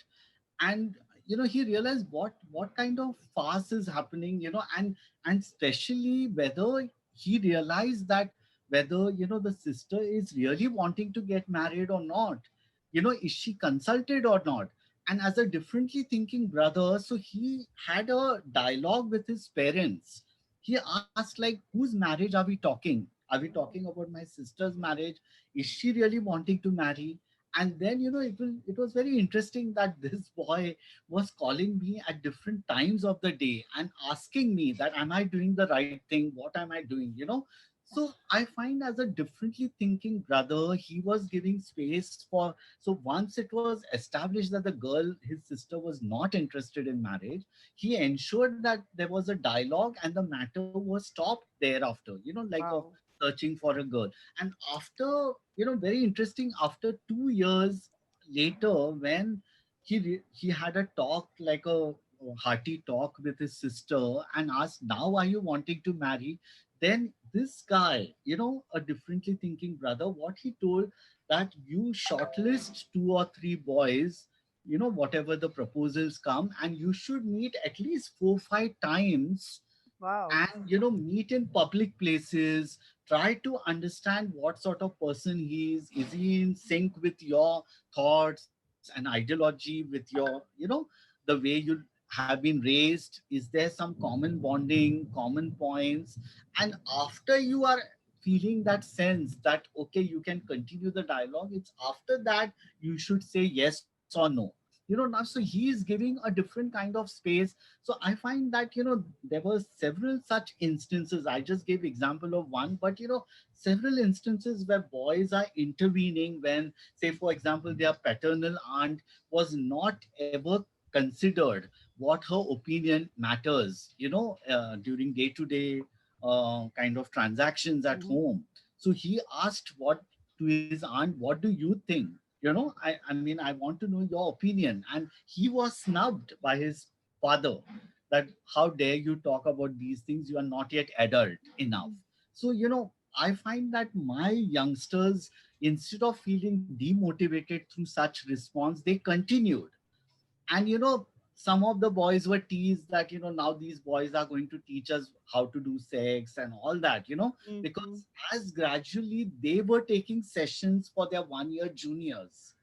And, he realized what kind of farce is happening, and especially whether he realized that whether, the sister is really wanting to get married or not, is she consulted or not. And as a differently thinking brother, so he had a dialogue with his parents. He asked, like, whose marriage are we talking? Are we talking about my sister's marriage? Is she really wanting to marry? And then, it was very interesting that this boy was calling me at different times of the day and asking me that, am I doing the right thing? What am I doing? So I find, as a differently thinking brother, he was giving space for. So once it was established that the girl, his sister, was not interested in marriage, he ensured that there was a dialogue and the matter was stopped thereafter, like of Wow. searching for a girl. And after, very interesting, after 2 years later, when he had a talk, like a hearty talk with his sister, and asked, now are you wanting to marry? Then this guy, a differently thinking brother, what he told, that you shortlist 2 or 3 boys, whatever the proposals come, and you should meet at least 4 5 times, Wow. and, meet in public places. Try to understand what sort of person he is. Is he in sync with your thoughts and ideology, with your, the way you have been raised? Is there some common bonding, common points? And after you are feeling that sense that, okay, you can continue the dialogue, it's after that you should say yes or no. now, so he is giving a different kind of space. So I find that, there were several such instances. I just gave example of one, but, several instances where boys are intervening when, say, for example, their paternal aunt was not ever considered what her opinion matters, during day-to-day kind of transactions at Mhm. home. So he asked what to his aunt, what do you think? I mean, I want to know your opinion. And he was snubbed by his father, that how dare you talk about these things? You are not yet adult enough. So, I find that my youngsters, instead of feeling demotivated through such response, they continued. And some of the boys were teased that now these boys are going to teach us how to do sex and all that, Mhm. because as gradually they were taking sessions for their 1 year juniors,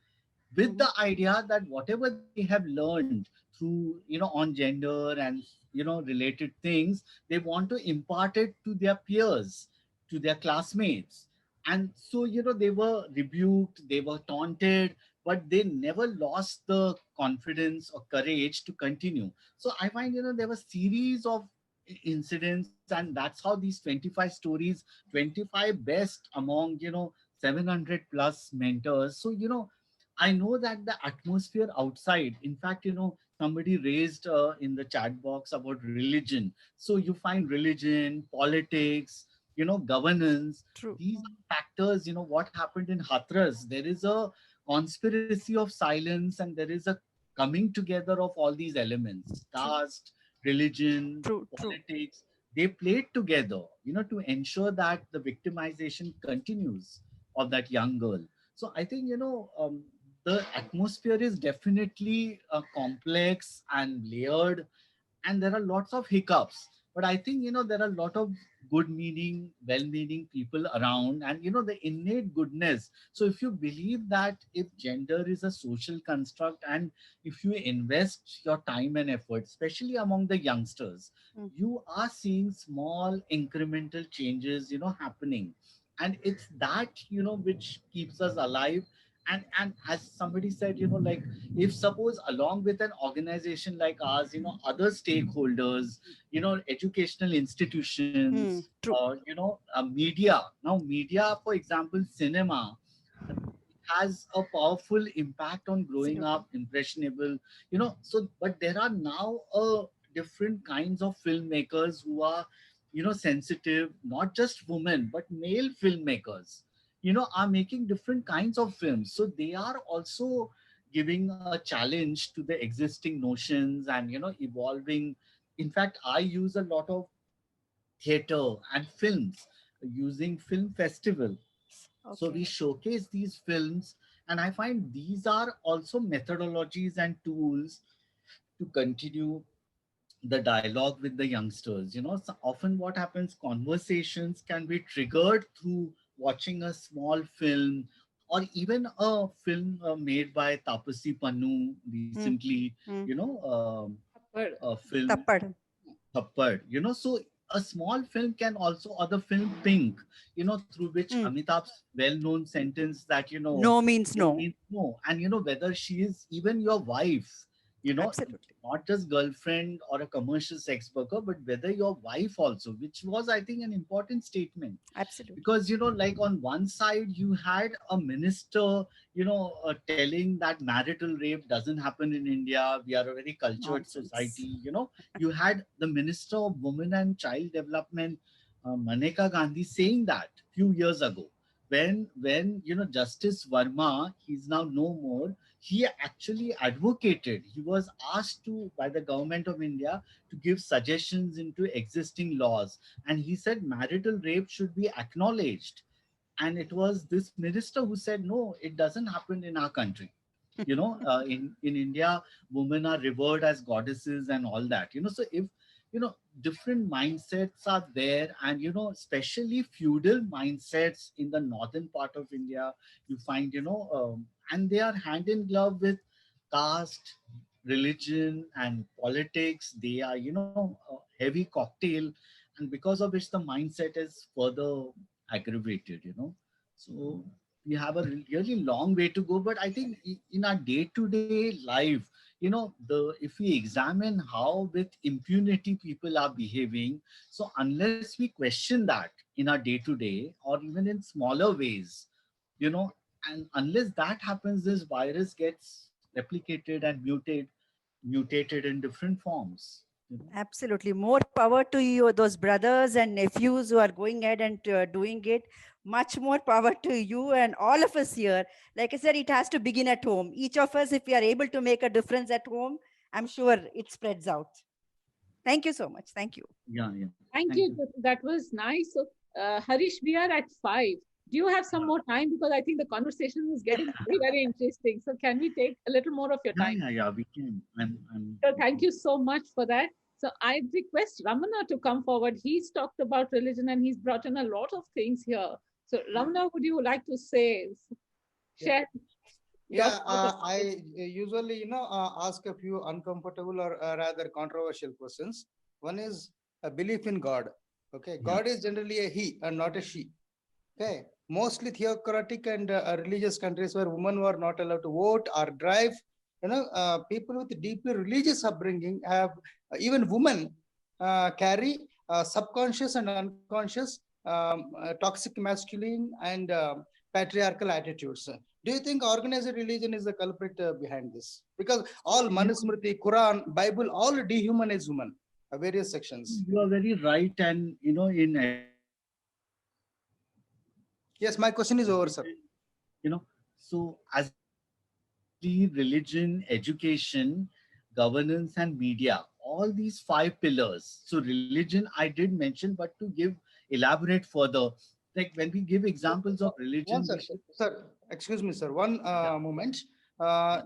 with Mhm. the idea that whatever they have learned through, on gender and related things, they want to impart it to their peers, to their classmates. And so, they were rebuked, they were taunted, but they never lost the confidence or courage to continue. So I find, there were series of incidents, and that's how these 25 stories, 25 best among 700 plus mentors. So, I know that the atmosphere outside, in fact, somebody raised in the chat box about religion. So you find religion, politics, governance, True. these are factors. What happened in Hathras, there is a conspiracy of silence, and there is a coming together of all these elements: True. caste, religion, True. True. politics. They played together, to ensure that the victimization continues of that young girl. So I think, the atmosphere is definitely complex and layered, and there are lots of hiccups. But I think, there are a lot of good meaning, well meaning people around, and the innate goodness. So if you believe that if gender is a social construct, and if you invest your time and effort, especially among the youngsters, Mm. you are seeing small incremental changes happening. And it's that, which keeps us alive. And as somebody said, like, if suppose along with an organization like ours, other stakeholders, educational institutions, True. or media. Now media, for example, cinema, has a powerful impact on growing Absolutely. up impressionable. So but there are now different kinds of filmmakers who are sensitive, not just women but male filmmakers, are making different kinds of films. So they are also giving a challenge to the existing notions, and evolving. In fact, I use a lot of theater and films, using film festival. So we Okay. showcase these films, and I find these are also methodologies and tools to continue the dialogue with the youngsters. So often what happens, conversations can be triggered through watching a small film, or even a film made by Tapasi Pannu Mm. recently, Mm. But a film Tappad. Thappad. So a small film can also, or the film Pink, through which Mm. Amitabh's well-known sentence that, No means no no. means no. And, whether she is even your wife, you know, Absolutely. not just girlfriend or a commercial sex worker, but whether your wife also, which was, I think, an important statement. Absolutely. Because like on one side you had a minister telling that marital rape doesn't happen in India, we are a very cultured Nonsense. society. You had the minister of women and child development, Maneka Gandhi, saying that few years ago, when Justice Verma, he's now no more, he actually advocated, he was asked to by the government of India to give suggestions into existing laws, and he said marital rape should be acknowledged. And it was this minister who said, no, it doesn't happen in our country. In India, women are revered as goddesses and all that. So if different mindsets are there, and especially feudal mindsets in the northern part of India, you find and they are hand in glove with caste, religion and politics. They are a heavy cocktail, and because of which the mindset is further aggravated. So we have a really long way to go, but I think in our day-to-day life, if we examine how with impunity people are behaving, so unless we question that in our day to day or even in smaller ways, you know, and unless that happens, this virus gets replicated and mutated in different forms. Absolutely. More power to you, those brothers and nephews who are going ahead and doing it. Much more power to you and all of us here. Like I said, it has to begin at home. Each of us, if we are able to make a difference at home, I'm sure it spreads out. Thank you so much. Thank you. Yeah, yeah. Thank Thank you. you. That was nice. So, Harish, we are at 5. Do you have some more time? Because I think the conversation is getting very, very interesting. So, can we take a little more of your Yeah, time? yeah, yeah. We can. I'm. So, thank you so much for that. So, I request Ramana to come forward. He's talked about religion and he's brought in a lot of things here. So, Ramana, would you like to say, Yeah. share your Yeah, thoughts? I usually, ask a few uncomfortable or rather controversial questions. One is a belief in God. Okay, Yeah. God is generally a he and not a she. Okay, mostly theocratic and religious countries where women were not allowed to vote or drive. People with deeply religious upbringing have even women carry subconscious and unconscious toxic masculine and patriarchal attitudes. Do you think organized religion is the culprit behind this? Because all Manusmriti, Quran, Bible, all dehumanize women, various sections. You are very right, and in Yes, my question is over, sir. religion, so as religion, education, governance, and media, all these 5 pillars. So religion, I did mention, but to elaborate further, like when we give examples of One, religion, sir. we should. Sir, excuse me, sir. One Yeah. moment.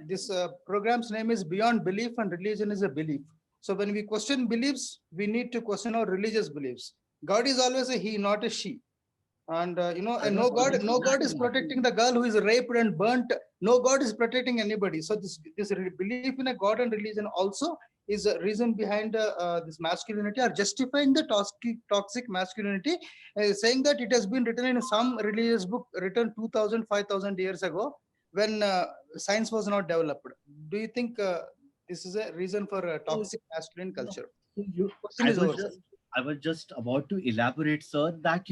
This program's name is Beyond Belief, and religion is a belief. So when we question beliefs, we need to question our religious beliefs. God is always a he, not a she. And I and was no saying God that is only. protecting the girl who is raped and burnt. No God is protecting anybody. So this belief in a God and religion also is a reason behind this masculinity, or justifying the toxic masculinity, saying that it has been written in some religious book written 2000 5000 years ago, when science was not developed. Do you think this is a reason for So, toxic masculine culture? so you, Question is over, sir. I was just about to elaborate, sir, that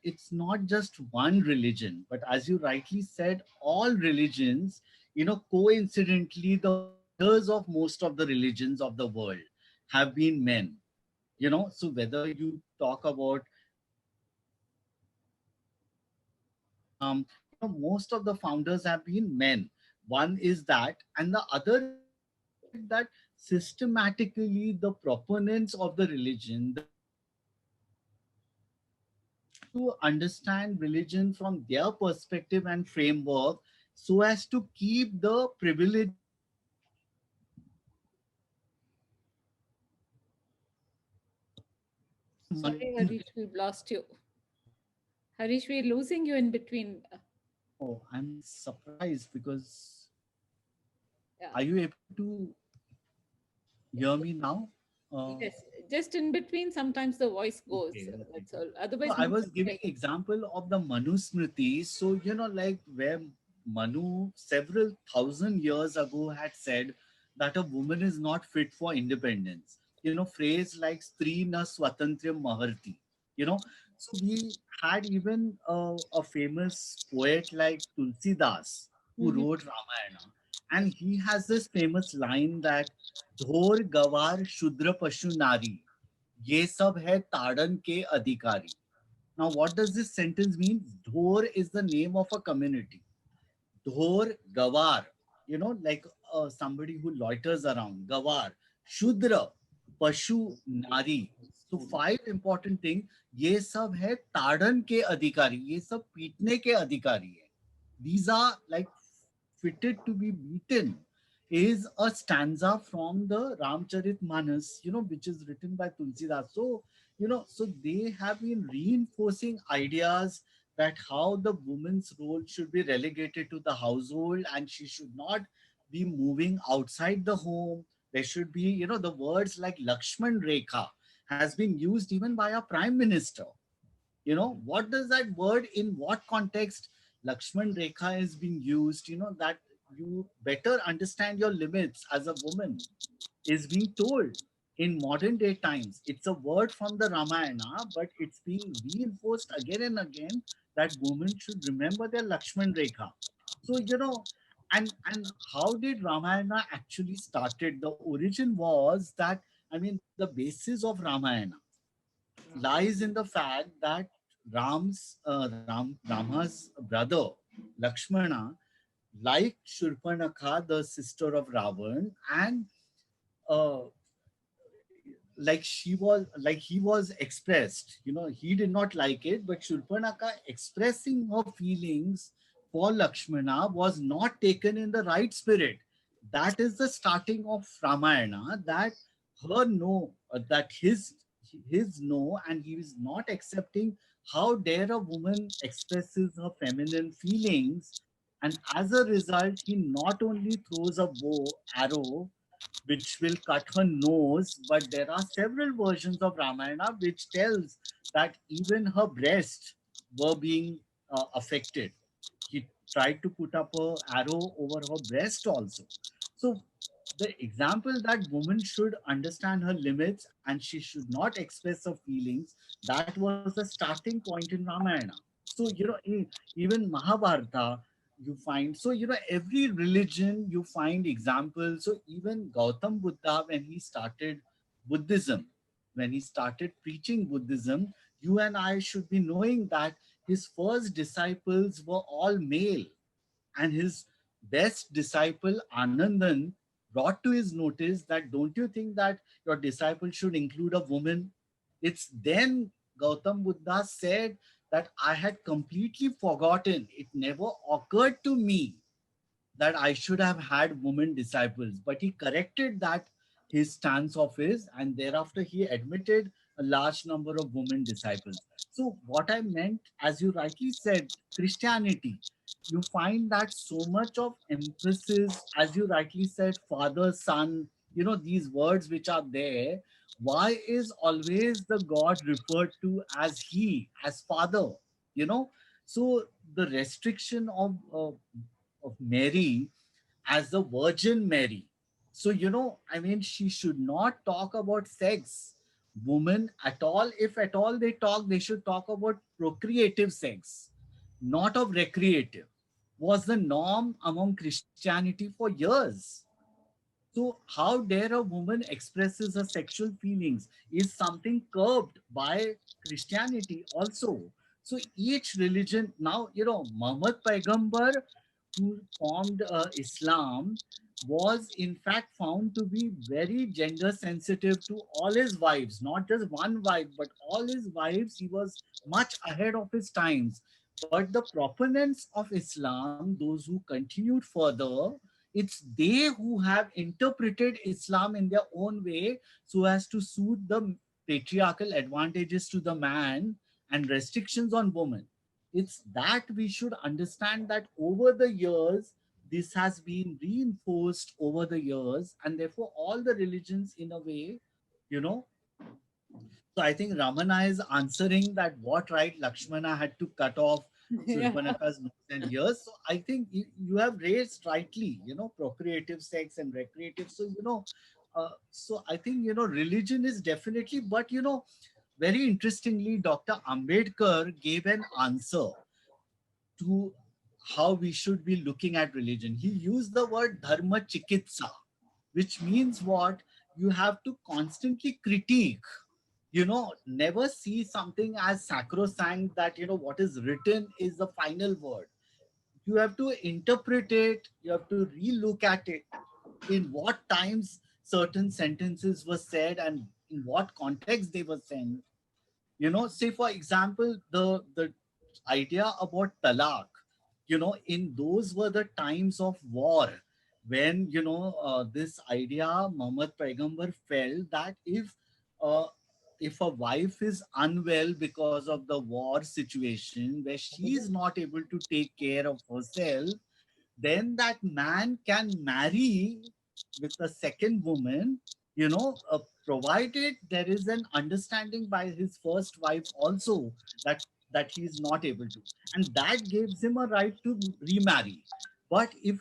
it's not just one religion, but as you rightly said, all religions, coincidentally, the founders of most of the religions of the world have been men. So whether you talk about Islam, most of the founders have been men. One is that, and the other is that systematically the proponents of the religion, to understand religion from their perspective and framework so as to keep the privilege. Sorry, Harish, we've lost you. Harish, we're losing you in between. Oh, I'm surprised because Yeah. are you able to hear me now? Yes, just in between, sometimes the voice goes. Okay, okay. That's all. So Otherwise, I was giving example of the Manu Smriti. So, like where Manu several thousand years ago had said that a woman is not fit for independence. Phrase like Stri na Swatantrya Maharti. So we had even a famous poet like Tulsidas who Mhm. wrote Ramayana. And he has this famous line that Dhor Gawar Shudra Pashu Nari ये सब है ताड़न के अधिकारी. Now, what does this sentence mean? Dhor is the name of a community. Dhor, Gawar, like somebody who loiters around. Gawar, Shudra, Pashu, Nari. So 5 important things. ये सब है ताड़न के अधिकारी. ये सब पीटने के अधिकारी है. These are like fitted to be beaten. Is a stanza from the Ramcharitmanas, which is written by Tulsidas. So, so they have been reinforcing ideas that how the woman's role should be relegated to the household and she should not be moving outside the home. There should be, the words like Lakshman Rekha has been used even by our prime minister. What does that word, in what context Lakshman Rekha is being used, that you better understand your limits as a woman is being told in modern day times. It's a word from the Ramayana, but it's being reinforced again and again that women should remember their Lakshman Rekha. So, and how did Ramayana actually started? The origin was that, I mean, the basis of Ramayana lies in the fact that Rama's brother, Lakshmana, liked Shurpanakha, the sister of Ravan, and uh, like he was expressed, he did not like it, but Shurpanaka expressing her feelings for Lakshmana was not taken in the right spirit. That is the starting of Ramayana, that her no, that his no, and he is not accepting. How dare a woman expresses her feminine feelings, and as a result he not only throws a bow arrow which will cut her nose, but there are several versions of Ramayana which tells that even her breasts were being affected. He tried to put up a arrow over her breast also. So the example that woman should understand her limits and she should not express her feelings, that was the starting point in Ramayana. So, even Mahabharata, you find, so, every religion you find examples. So even Gautam Buddha, when he started Buddhism, when he started preaching Buddhism, you and I should be knowing that his first disciples were all male, and his best disciple Anandan brought to his notice that, don't you think that your disciple should include a woman? It's then Gautam Buddha said that I had completely forgotten. It never occurred to me that I should have had women disciples. But he corrected that, his stance of his, and thereafter he admitted a large number of women disciples. So, what I meant, as you rightly said, Christianity, you find that so much of emphasis, as you rightly said, father, son, these words which are there. Why is always the God referred to as he, as father? You know, so the restriction of Mary as the Virgin Mary. So, I mean, she should not talk about sex, women at all. If at all they talk, they should talk about procreative sex, not of recreative, was the norm among Christianity for years. So, how dare a woman expresses her sexual feelings is something curbed by Christianity also. So, each religion now, Muhammad Paigambar, who formed Islam, was in fact found to be very gender sensitive to all his wives, not just one wife, but all his wives. He was much ahead of his times. But the proponents of Islam, those who continued further, it's they who have interpreted Islam in their own way so as to suit the patriarchal advantages to the man and restrictions on women. It's that we should understand that over the years, this has been reinforced over the years, and therefore all the religions, in a way, you know. So I think Ramana is answering that what right Lakshmana had to cut off Yeah. Surpanaka's nose and ears. So I think you have raised rightly, procreative sex and recreative. So, so I think, religion is definitely, but, very interestingly, Dr. Ambedkar gave an answer to how we should be looking at religion. He used the word dharma chikitsa, which means what? You have to constantly critique, never see something as sacrosanct that, what is written is the final word. You have to interpret it, you have to relook at it, in what times certain sentences were said and in what context they were said. Say for example, the idea about talaq, in those were the times of war, when this idea, Muhammad Paigambar felt that uh, if a wife is unwell because of the war situation where she is not able to take care of herself, then that man can marry with a second woman, provided there is an understanding by his first wife also that he is not able to, and that gives him a right to remarry. But if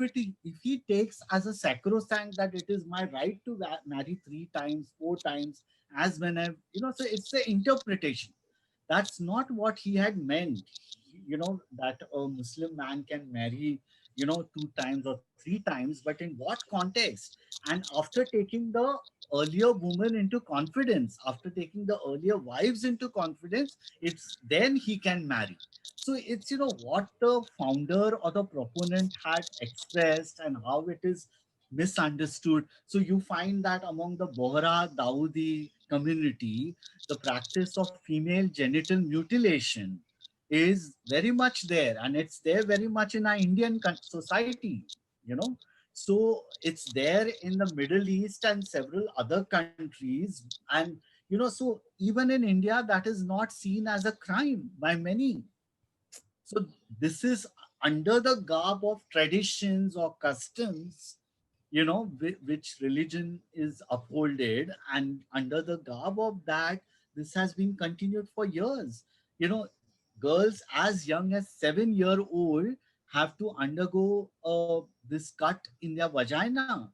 he takes as a sacrosanct that it is my right to marry 3 times, 4 times, as when I, so it's the interpretation. That's not what he had meant. That a Muslim man can marry, 2 times or 3 times, but in what context? And after taking the earlier woman into confidence, after taking the earlier wives into confidence, it's then he can marry. So it's, what the founder or the proponent had expressed and how it is misunderstood. So you find that among the Bohra Dawoodi community, the practice of female genital mutilation is very much there, and it's there very much in our Indian society, you know. So it's there in the Middle East and several other countries. And, so even in India, that is not seen as a crime by many. So this is under the garb of traditions or customs, which religion is upholded, and under the garb of that, this has been continued for years. Girls as young as 7-year-old have to undergo this cut in their vagina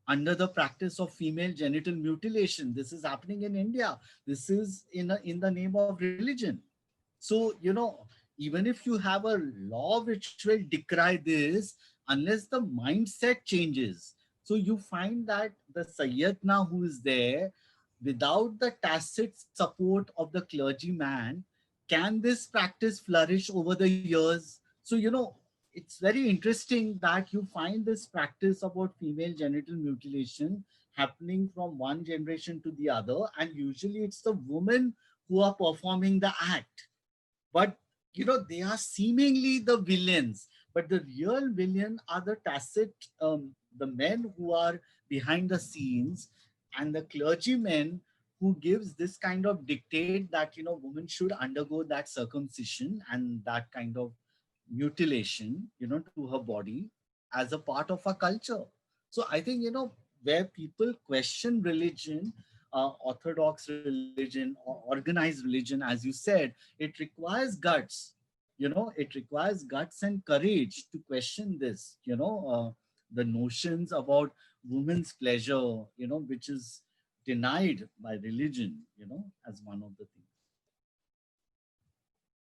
under the practice of female genital mutilation. This is happening in India. This is in the name of religion. So, even if you have a law which will decry this, unless the mindset changes. So you find that the Sayyidna who is there, without the tacit support of the clergyman, can this practice flourish over the years? So, it's very interesting that you find this practice about female genital mutilation happening from one generation to the other. And usually it's the women who are performing the act. But, they are seemingly the villains, but the real villain are the tacit, the men who are behind the scenes, and the clergymen who gives this kind of dictate that, women should undergo that circumcision and that kind of mutilation, to her body as a part of our culture. So I think, where people question religion, orthodox religion or organized religion, as you said, it requires guts. It requires guts and courage to question this, the notions about women's pleasure, which is denied by religion, as one of the things.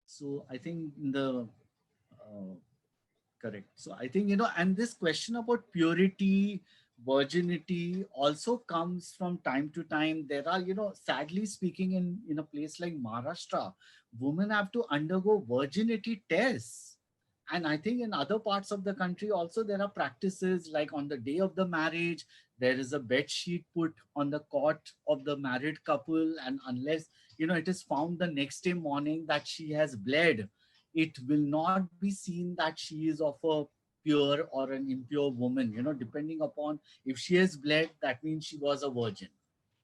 So I think uh, correct. So I think, and this question about purity, virginity also comes from time to time. There are, sadly speaking, in a place like Maharashtra, women have to undergo virginity tests. And I think in other parts of the country also, there are practices like on the day of the marriage, there is a bed sheet put on the cot of the married couple. And unless, it is found the next day morning that she has bled, it will not be seen that she is of a pure or an impure woman, depending upon if she has bled, that means she was a virgin.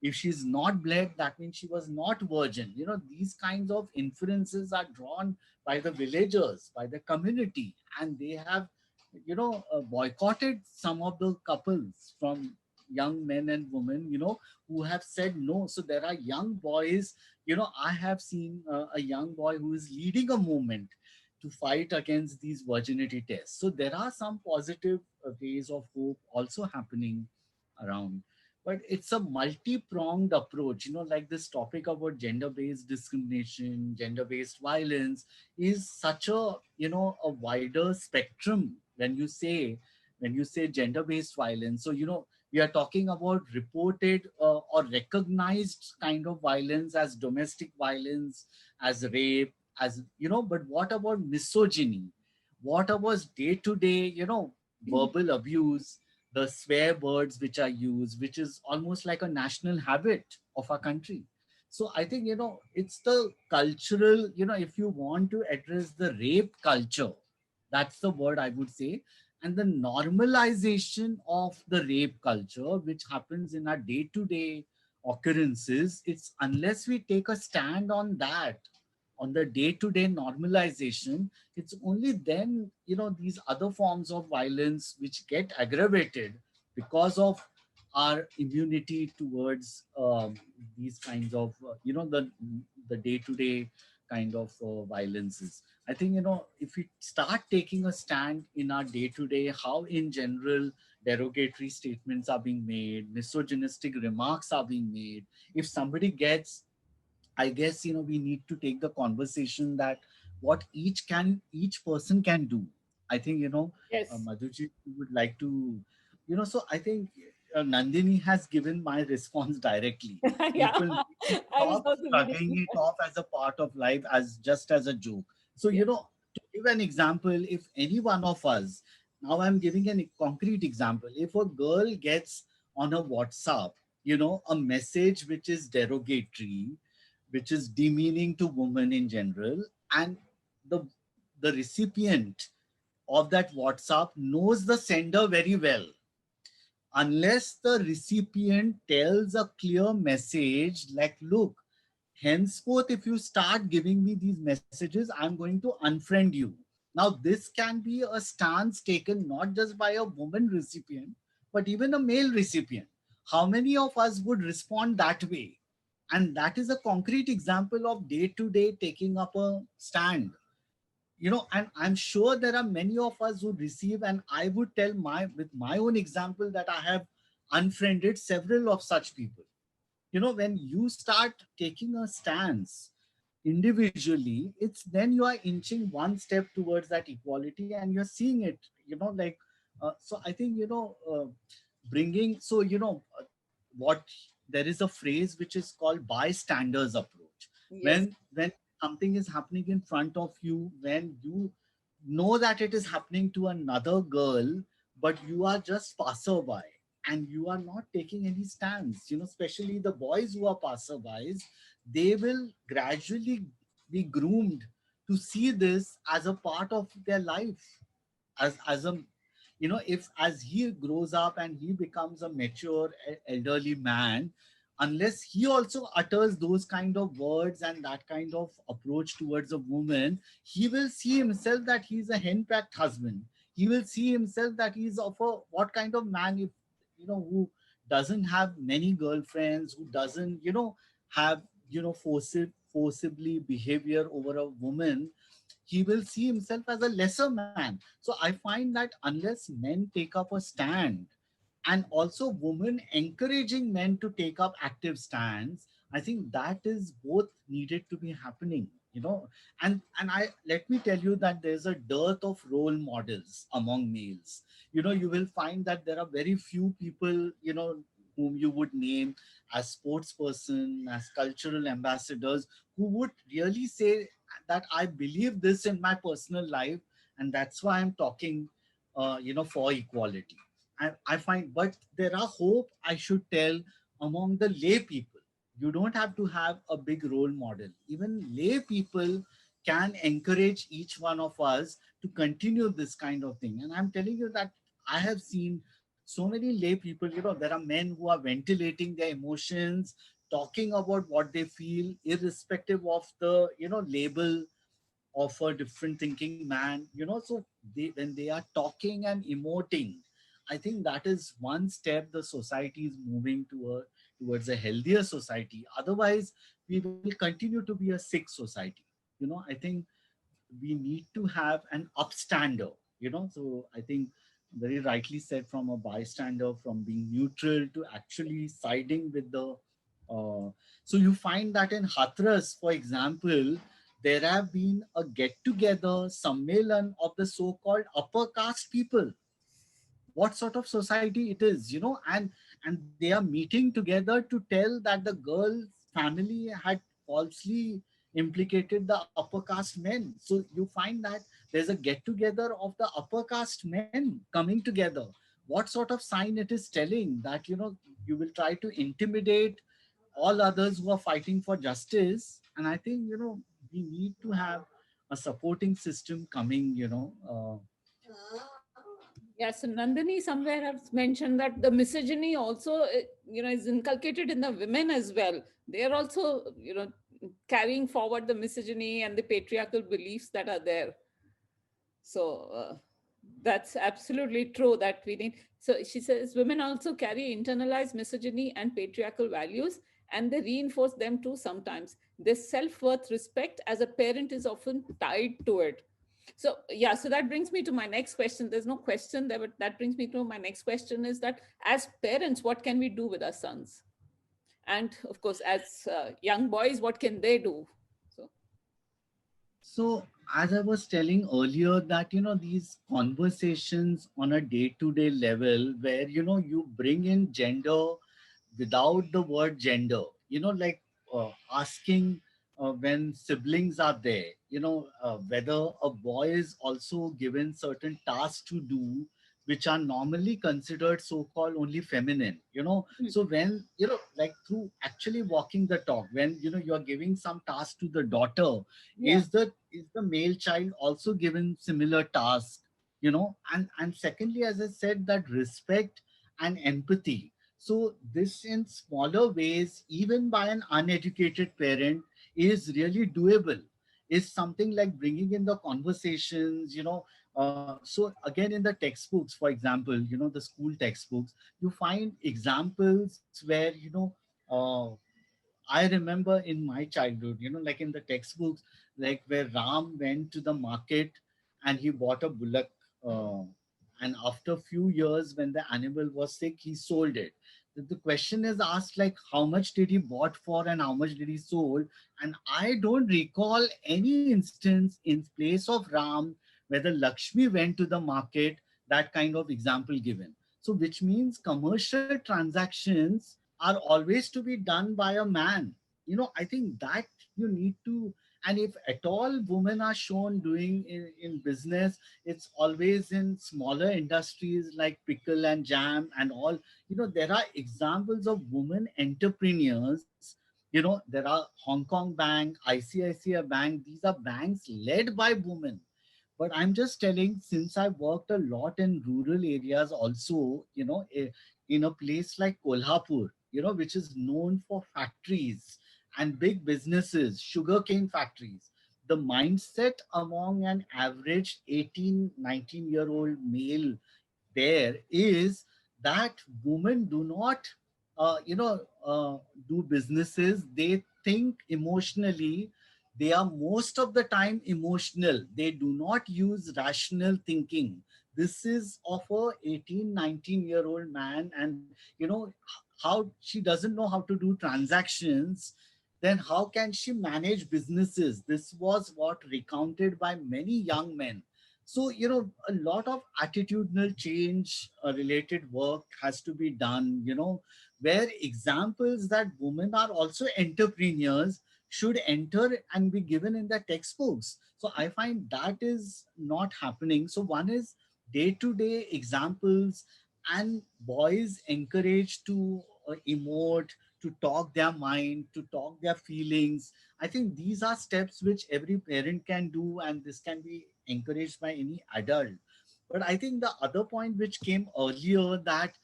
If she's not bled, that means she was not virgin. These kinds of inferences are drawn by the villagers, by the community, and they have, boycotted some of the couples from young men and women, who have said no. So there are young boys, I have seen a young boy who is leading a movement to fight against these virginity tests. So there are some positive ways of hope also happening around. But it's a multi-pronged approach, like this topic about gender-based discrimination, gender-based violence is such a, a wider spectrum when you say gender-based violence. So, we are talking about reported or recognized kind of violence as domestic violence, as rape, as, but what about misogyny? What about day-to-day, verbal abuse, the swear words which are used, which is almost like a national habit of our country. So I think, it's the cultural, if you want to address the rape culture, that's the word I would say, and the normalization of the rape culture, which happens in our day-to-day occurrences, it's unless we take a stand on that, on the day-to-day normalization, it's only then, these other forms of violence which get aggravated because of our immunity towards these kinds of, the day-to-day kind of violences. I think, if we start taking a stand in our day-to-day, how in general derogatory statements are being made, misogynistic remarks are being made. If somebody gets, I guess, we need to take the conversation that what each person can do. I think, Yes. Madhuji would like to, so I think Nandini has given my response directly. Yeah, People need to I was stop also shrugging reading. it off as a part of life, as just as a joke. So, Yeah. to give an example, if any one of us, now I'm giving a concrete example, if a girl gets on a WhatsApp, a message which is derogatory, which is demeaning to women in general, and the the recipient of that WhatsApp knows the sender very well, unless the recipient tells a clear message like, look, henceforth, if you start giving me these messages, I'm going to unfriend you. Now, this can be a stance taken not just by a woman recipient, but even a male recipient. How many of us would respond that way? And that is a concrete example of day to day taking up a stand. And I'm sure there are many of us who receive, and I would tell with my own example that I have unfriended several of such people. When you start taking a stance individually, it's then you are inching one step towards that equality, and you're seeing it, like, so I think, bringing, so, what, there is a phrase which is called bystanders approach. Yes. When something is happening in front of you, when you know that it is happening to another girl, but you are just passerby and you are not taking any stance, especially the boys who are passerbys, they will gradually be groomed to see this as a part of their life, as a, if as he grows up and he becomes a mature elderly man, unless he also utters those kind of words and that kind of approach towards a woman, he will see himself that he's a henpecked husband. He will see himself that he's of a what kind of man, if who doesn't have many girlfriends, who doesn't have forcibly behavior over a woman. He will see himself as a lesser man. So I find that unless men take up a stand, and also women encouraging men to take up active stands, I think that is both needed to be happening. And I let me tell you that there's a dearth of role models among males. You will find that there are very few people, whom you would name as sports person, as cultural ambassadors, who would really say that I believe this in my personal life, and that's why I'm talking for equality. I find, but there are hope, I should tell, among the lay people. You don't have to have a big role model. Even lay people can encourage each one of us to continue this kind of thing. And I'm telling you that I have seen so many lay people, there are men who are ventilating their emotions, talking about what they feel, irrespective of the, label of a different thinking man, so when they are talking and emoting, I think that is one step the society is moving towards a healthier society. Otherwise, we will continue to be a sick society. I think we need to have an upstander, so I think very rightly said, from a bystander, from being neutral to actually siding with the so you find that in Hathras, for example, there have been a get-together sammelan of the so-called upper caste people. What sort of society it is, and they are meeting together to tell that the girl's family had falsely implicated the upper caste men. So you find that there's a get-together of the upper caste men coming together. What sort of sign it is telling that, you will try to intimidate all others who are fighting for justice. And I think, we need to have a supporting system coming, Yes, so Nandini somewhere has mentioned that the misogyny also, is inculcated in the women as well. They are also, carrying forward the misogyny and the patriarchal beliefs that are there. So that's absolutely true that we need. So she says women also carry internalized misogyny and patriarchal values, and they reinforce them too sometimes. Their self-worth, respect as a parent is often tied to it. So yeah, so that brings me to my next question. There's no question there, but that brings me to my next question is that as parents, what can we do with our sons? And of course, as young boys, what can they do? So So, as I was telling earlier, that these conversations on a day-to-day level, where you bring in gender without the word gender, like asking when siblings are there, whether a boy is also given certain tasks to do, which are normally considered so-called only feminine, mm, so when like through actually walking the talk, when you're giving some task to the daughter, yeah, is the male child also given similar task, and secondly, as I said, that respect and empathy. So this in smaller ways, even by an uneducated parent, is really doable. Is something like bringing in the conversations, so again, in the textbooks, for example, the school textbooks, you find examples where, I remember in my childhood, like in the textbooks, like where Ram went to the market and he bought a bullock. Uh, and after a few years, when the animal was sick, he sold it. The question is asked, like, how much did he bought for and how much did he sold? And I don't recall any instance in place of Ram whether Lakshmi went to the market, that kind of example given. So, which means commercial transactions are always to be done by a man. I think that you need to, and if at all women are shown doing in business, it's always in smaller industries like pickle and jam and all. There are examples of women entrepreneurs. There are Hong Kong Bank, ICICI Bank. These are banks led by women. But I'm just telling, since I worked a lot in rural areas also, in a place like Kolhapur, which is known for factories and big businesses, sugarcane factories. The mindset among an average 18, 19-year-old male there is that women do not, do businesses. They think emotionally. They are most of the time emotional. They do not use rational thinking. This is of a 18, 19-year-old man, and how she doesn't know how to do transactions, then how can she manage businesses? This was what recounted by many young men. So, a lot of attitudinal change related work has to be done, where examples that women are also entrepreneurs should enter and be given in the textbooks. So I find that is not happening. So one is day-to-day examples, and boys encouraged to emote, to talk their mind, to talk their feelings. I think these are steps which every parent can do, and this can be encouraged by any adult. But I think the other point which came earlier, that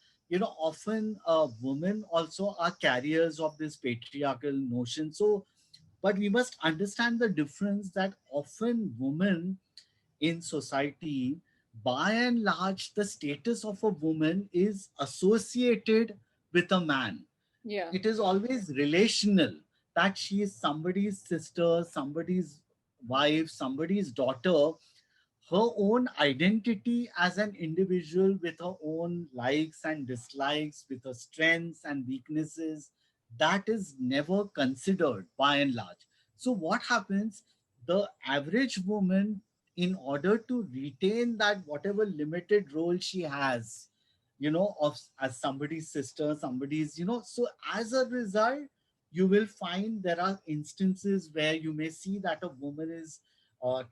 often women also are carriers of this patriarchal notion. So, but we must understand the difference that often women in society, by and large, the status of a woman is associated with a man. yeah, It is always relational, that she is somebody's sister, somebody's wife, somebody's daughter. Her own identity as an individual with her own likes and dislikes, with her strengths and weaknesses, that is never considered by and large. So, what happens? The average woman, in order to retain that whatever limited role she has, of as somebody's sister, somebody's, so as a result, you will find there are instances where you may see that a woman is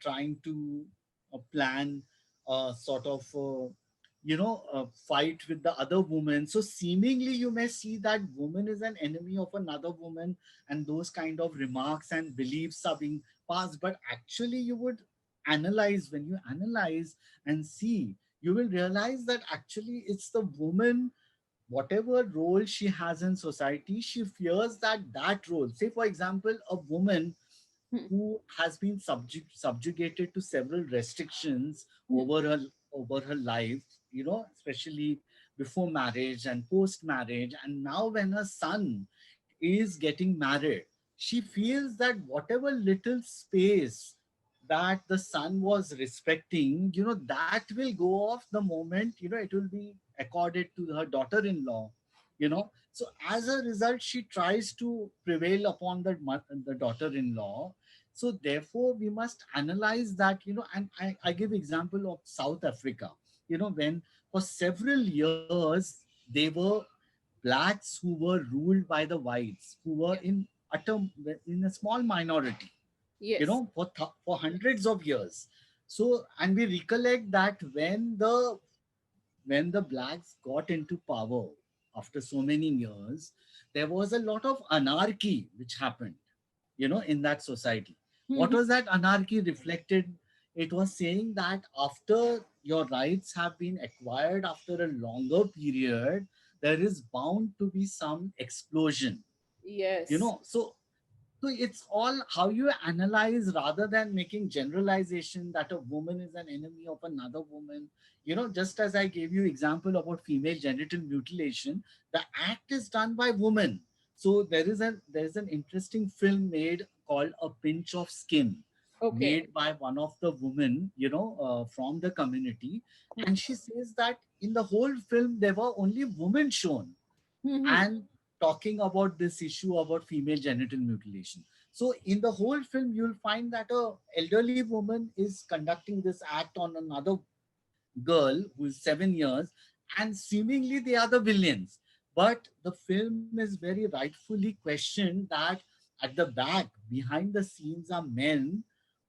trying to plan sort of fight with the other woman. So seemingly you may see that woman is an enemy of another woman, and those kind of remarks and beliefs are being passed. But actually you would analyze, when you analyze and see, you will realize that actually it's the woman, whatever role she has in society, she fears that that role, say for example a woman mm, who has been subjugated to several restrictions mm, over her life, especially before marriage and post marriage, and now when her son is getting married. she feels that whatever little space that the son was respecting, that will go off the moment, it will be accorded to her daughter-in-law, So as a result, she tries to prevail upon the daughter-in-law. So therefore, we must analyze that, and I give example of South Africa, when for several years they were blacks who were ruled by the whites, who were Yeah. utter in a small minority, Yes. for hundreds of years. So, and we recollect that when the blacks got into power after so many years, there was a lot of anarchy which happened, in that society. What Mhm. was that anarchy reflected? It was saying that after your rights have been acquired after a longer period, there is bound to be some explosion, Yes. so it's all how you analyze rather than making generalization that a woman is an enemy of another woman. Just as I gave you example about female genital mutilation, the act is done by women. So there's an interesting film made called A Pinch of Skin, Okay. made by one of the women, from the community, and she says that in the whole film there were only women shown Mhm. and talking about this issue about female genital mutilation. So in the whole film, you'll find that a elderly woman is conducting this act on another girl who is 7 years, and seemingly they are the villains. But the film is very rightfully questioned that at the back, behind the scenes, are men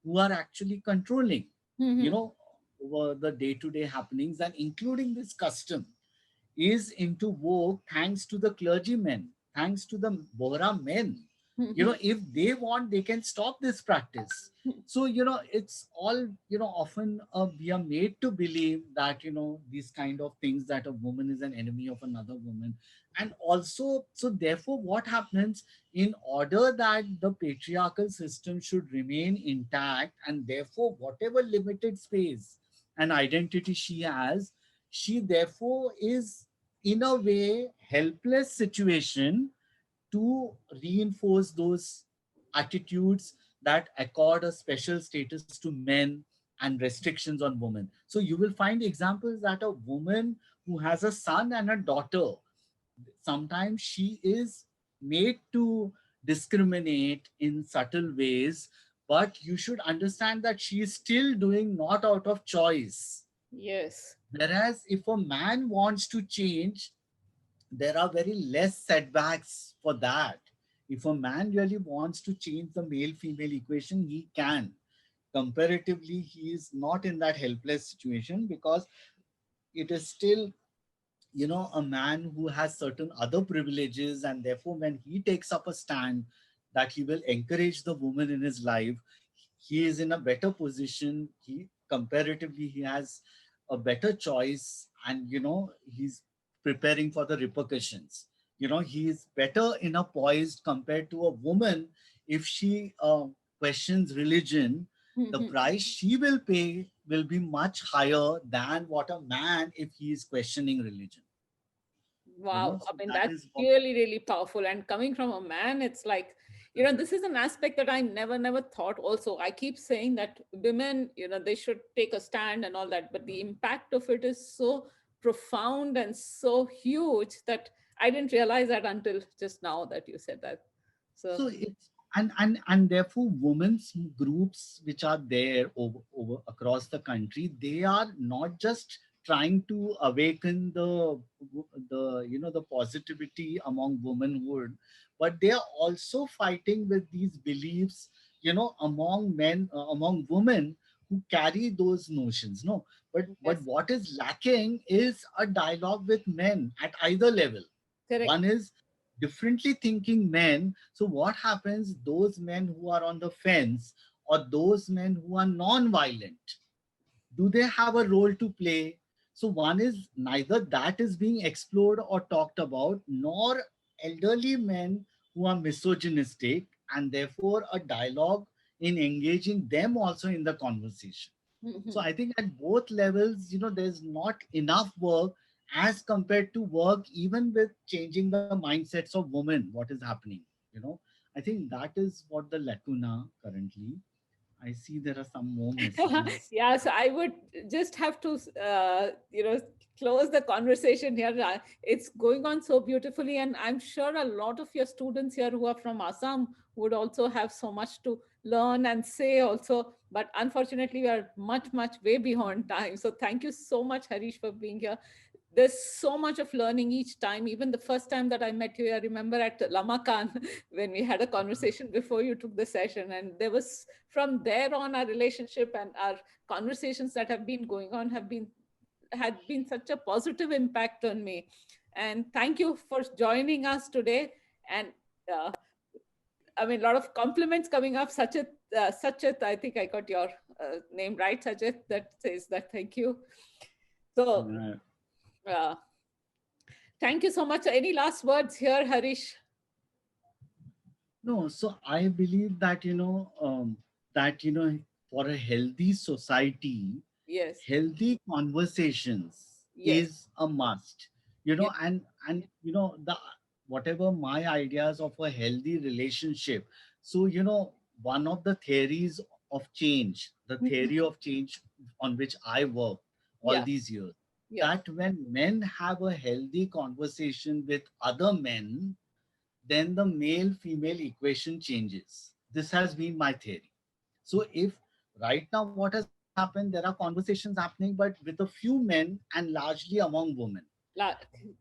who are actually controlling, you Mhm. know, over the day-to-day happenings, and including this custom is into vogue thanks to the clergymen, thanks to the Bohra men. Mhm. If they want, they can stop this practice. So, it's all, often we are made to believe that, these kind of things, that a woman is an enemy of another woman. And also, so therefore, what happens in order that the patriarchal system should remain intact, and therefore, whatever limited space and identity she therefore is in a way helpless situation to reinforce those attitudes that accord a special status to men and restrictions on women. So you will find examples that a woman who has a son and a daughter, sometimes she is made to discriminate in subtle ways, but you should understand that she is still doing not out of choice. Yes. Whereas if a man wants to change, there are very less setbacks for that. If a man really wants to change the male female equation, he can. Comparatively, he is not in that helpless situation because it is still, a man who has certain other privileges, and therefore, when he takes up a stand that he will encourage the woman in his life, he is in a better position. He has a better choice, and he's preparing for the repercussions. He is better in a poised compared to a woman. If she questions religion, the Mhm. price she will pay will be much higher than what a man if he is questioning religion. Wow. I So mean, that that's is what. really, really powerful. And coming from a man, it's like, this is an aspect that I never thought also. I keep saying that women, they should take a stand and all that, but the impact of it is so profound and so huge that I didn't realize that until just now that you said that. So, So it's and therefore women's groups which are there over across the country, they are not just trying to awaken the positivity among womanhood, but they are also fighting with these beliefs, among men, among women who carry those notions. No, but yes, what is lacking is a dialogue with men at either level. correct. One is differently thinking men. So what happens? Those men who are on the fence, or those men who are non-violent, do they have a role to play? So one is neither that is being explored or talked about, nor elderly men who are misogynistic, and therefore a dialogue in engaging them also in the conversation. So Mhm. I think at both levels, there's not enough work as compared to work even with changing the mindsets of women, what is happening, you know. I think that is what the lacuna currently. I see there are some more messages. Yeah, so I would just have to, close the conversation here. It's going on so beautifully, and I'm sure a lot of your students here who are from Assam would also have so much to learn and say also. But unfortunately, we are much, much way beyond time. So thank you so much, Harish, for being here. There's so much of learning each time. Even the first time that I met you, I remember at Lamakan when we had a conversation before you took the session. And there was, from there on, our relationship and our conversations that have been going on had been such a positive impact on me. And thank you for joining us today. And uh, I mean, a lot of compliments coming up. Sachet, I think I got your name right, Sachet, that says that. Thank you. So, Uh, uh, thank you so much. Any last words here, Harish? no, so I believe that, for a healthy society, Yes, healthy conversations yes, is a must, yes. and the whatever my ideas of a healthy relationship. So, one of the theories of change, the Mhm. theory of change on which I work all Yeah, these years, yeah. that when men have a healthy conversation with other men, then the male female equation changes. This has been my theory. So, if right now what has happened, there are conversations happening, but with a few men and largely among women. La-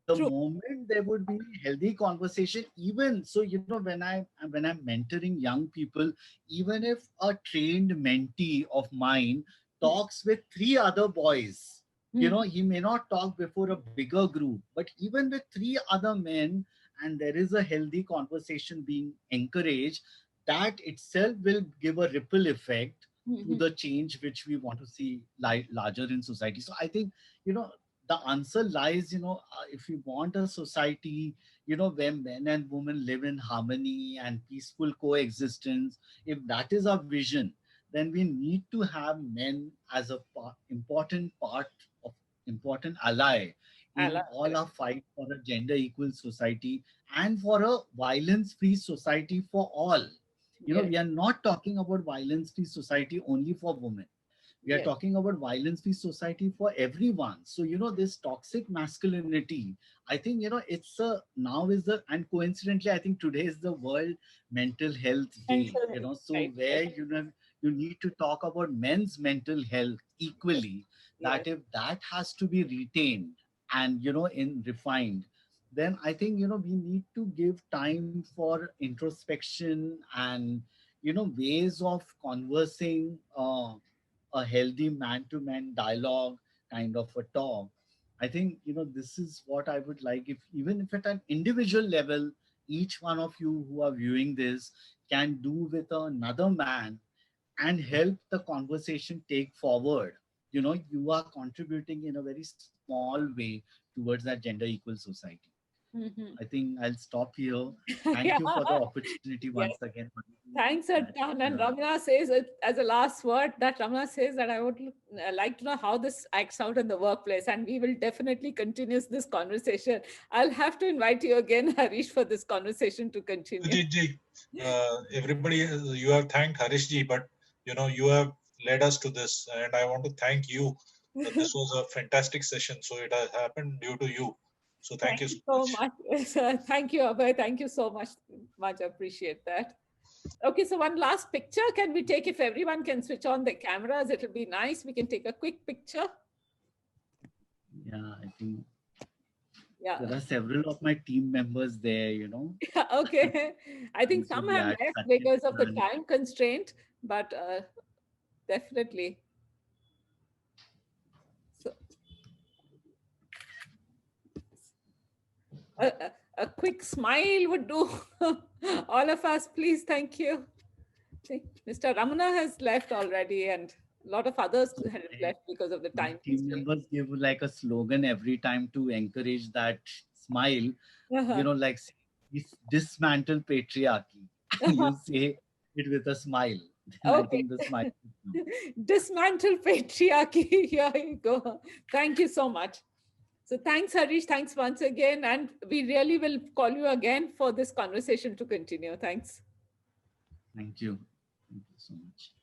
The True. moment there would be healthy conversation, even so, when I'm mentoring young people, even if a trained mentee of mine talks with three other boys, Mhm. he may not talk before a bigger group, but even with three other men, and there is a healthy conversation being encouraged, that itself will give a ripple effect to Mhm. the change which we want to see larger in society. So I think, the answer lies, if we want a society, where men and women live in harmony and peaceful coexistence, if that is our vision, then we need to have men as a important part of important ally I in love all it. our fight for a gender equal society and for a violence free society for all. Yes, We are not talking about violence free society only for women. We are yes. talking about violence free society for everyone. So, this toxic masculinity, I think, it's a now is the, and coincidentally, I think today is the World Mental Health Day, Mental, so right, where, right. you need to talk about men's mental health Yes, equally, yes. that if that has to be retained and, in refined, then I think, we need to give time for introspection and, ways of conversing, a healthy man-to-man dialogue kind of a talk. I think, this is what I would like, if even if at an individual level, each one of you who are viewing this can do with another man and help the conversation take forward. You are contributing in a very small way towards that gender equal society. I Mhm. think I'll stop here. Thank Yeah, you for the opportunity once yes. again, Madhu, Thanks, that, Adnan. And Ramana says it as a last word, that Ramana says that I would like to know how this acts out in the workplace. And we will definitely continue this conversation. I'll have to invite you again, Harish, for this conversation to continue. Sujit ji, everybody, you have thanked Harish ji, but you have led us to this, and I want to thank you. This was a fantastic session, so it has happened due to you. So thank Thank you you so so much. much. Thank you, Abhay. Thank you so much. Much appreciate that. Okay, so one last picture can we take? If everyone can switch on the cameras, it'll be nice. We can take a quick picture. yeah, I think there Yeah. are several of my team members there, Okay. I I'm think so some have glad left Sachin because of the and time constraint, but definitely. So a quick smile would do. All of us, please. Thank you. See, Mr. Ramana has left already, and a lot of others so have left because of the my time team constraint. members give like a slogan every time to encourage that smile, Uh-huh. like dismantle patriarchy. And you say it with a smile. Then I Okay. think the smile will come. Dismantle patriarchy. Here you go. Thank you so much. So thanks, Harish. Thanks once again. And we really will call you again for this conversation to continue. Thanks. Thank you. Thank you so much.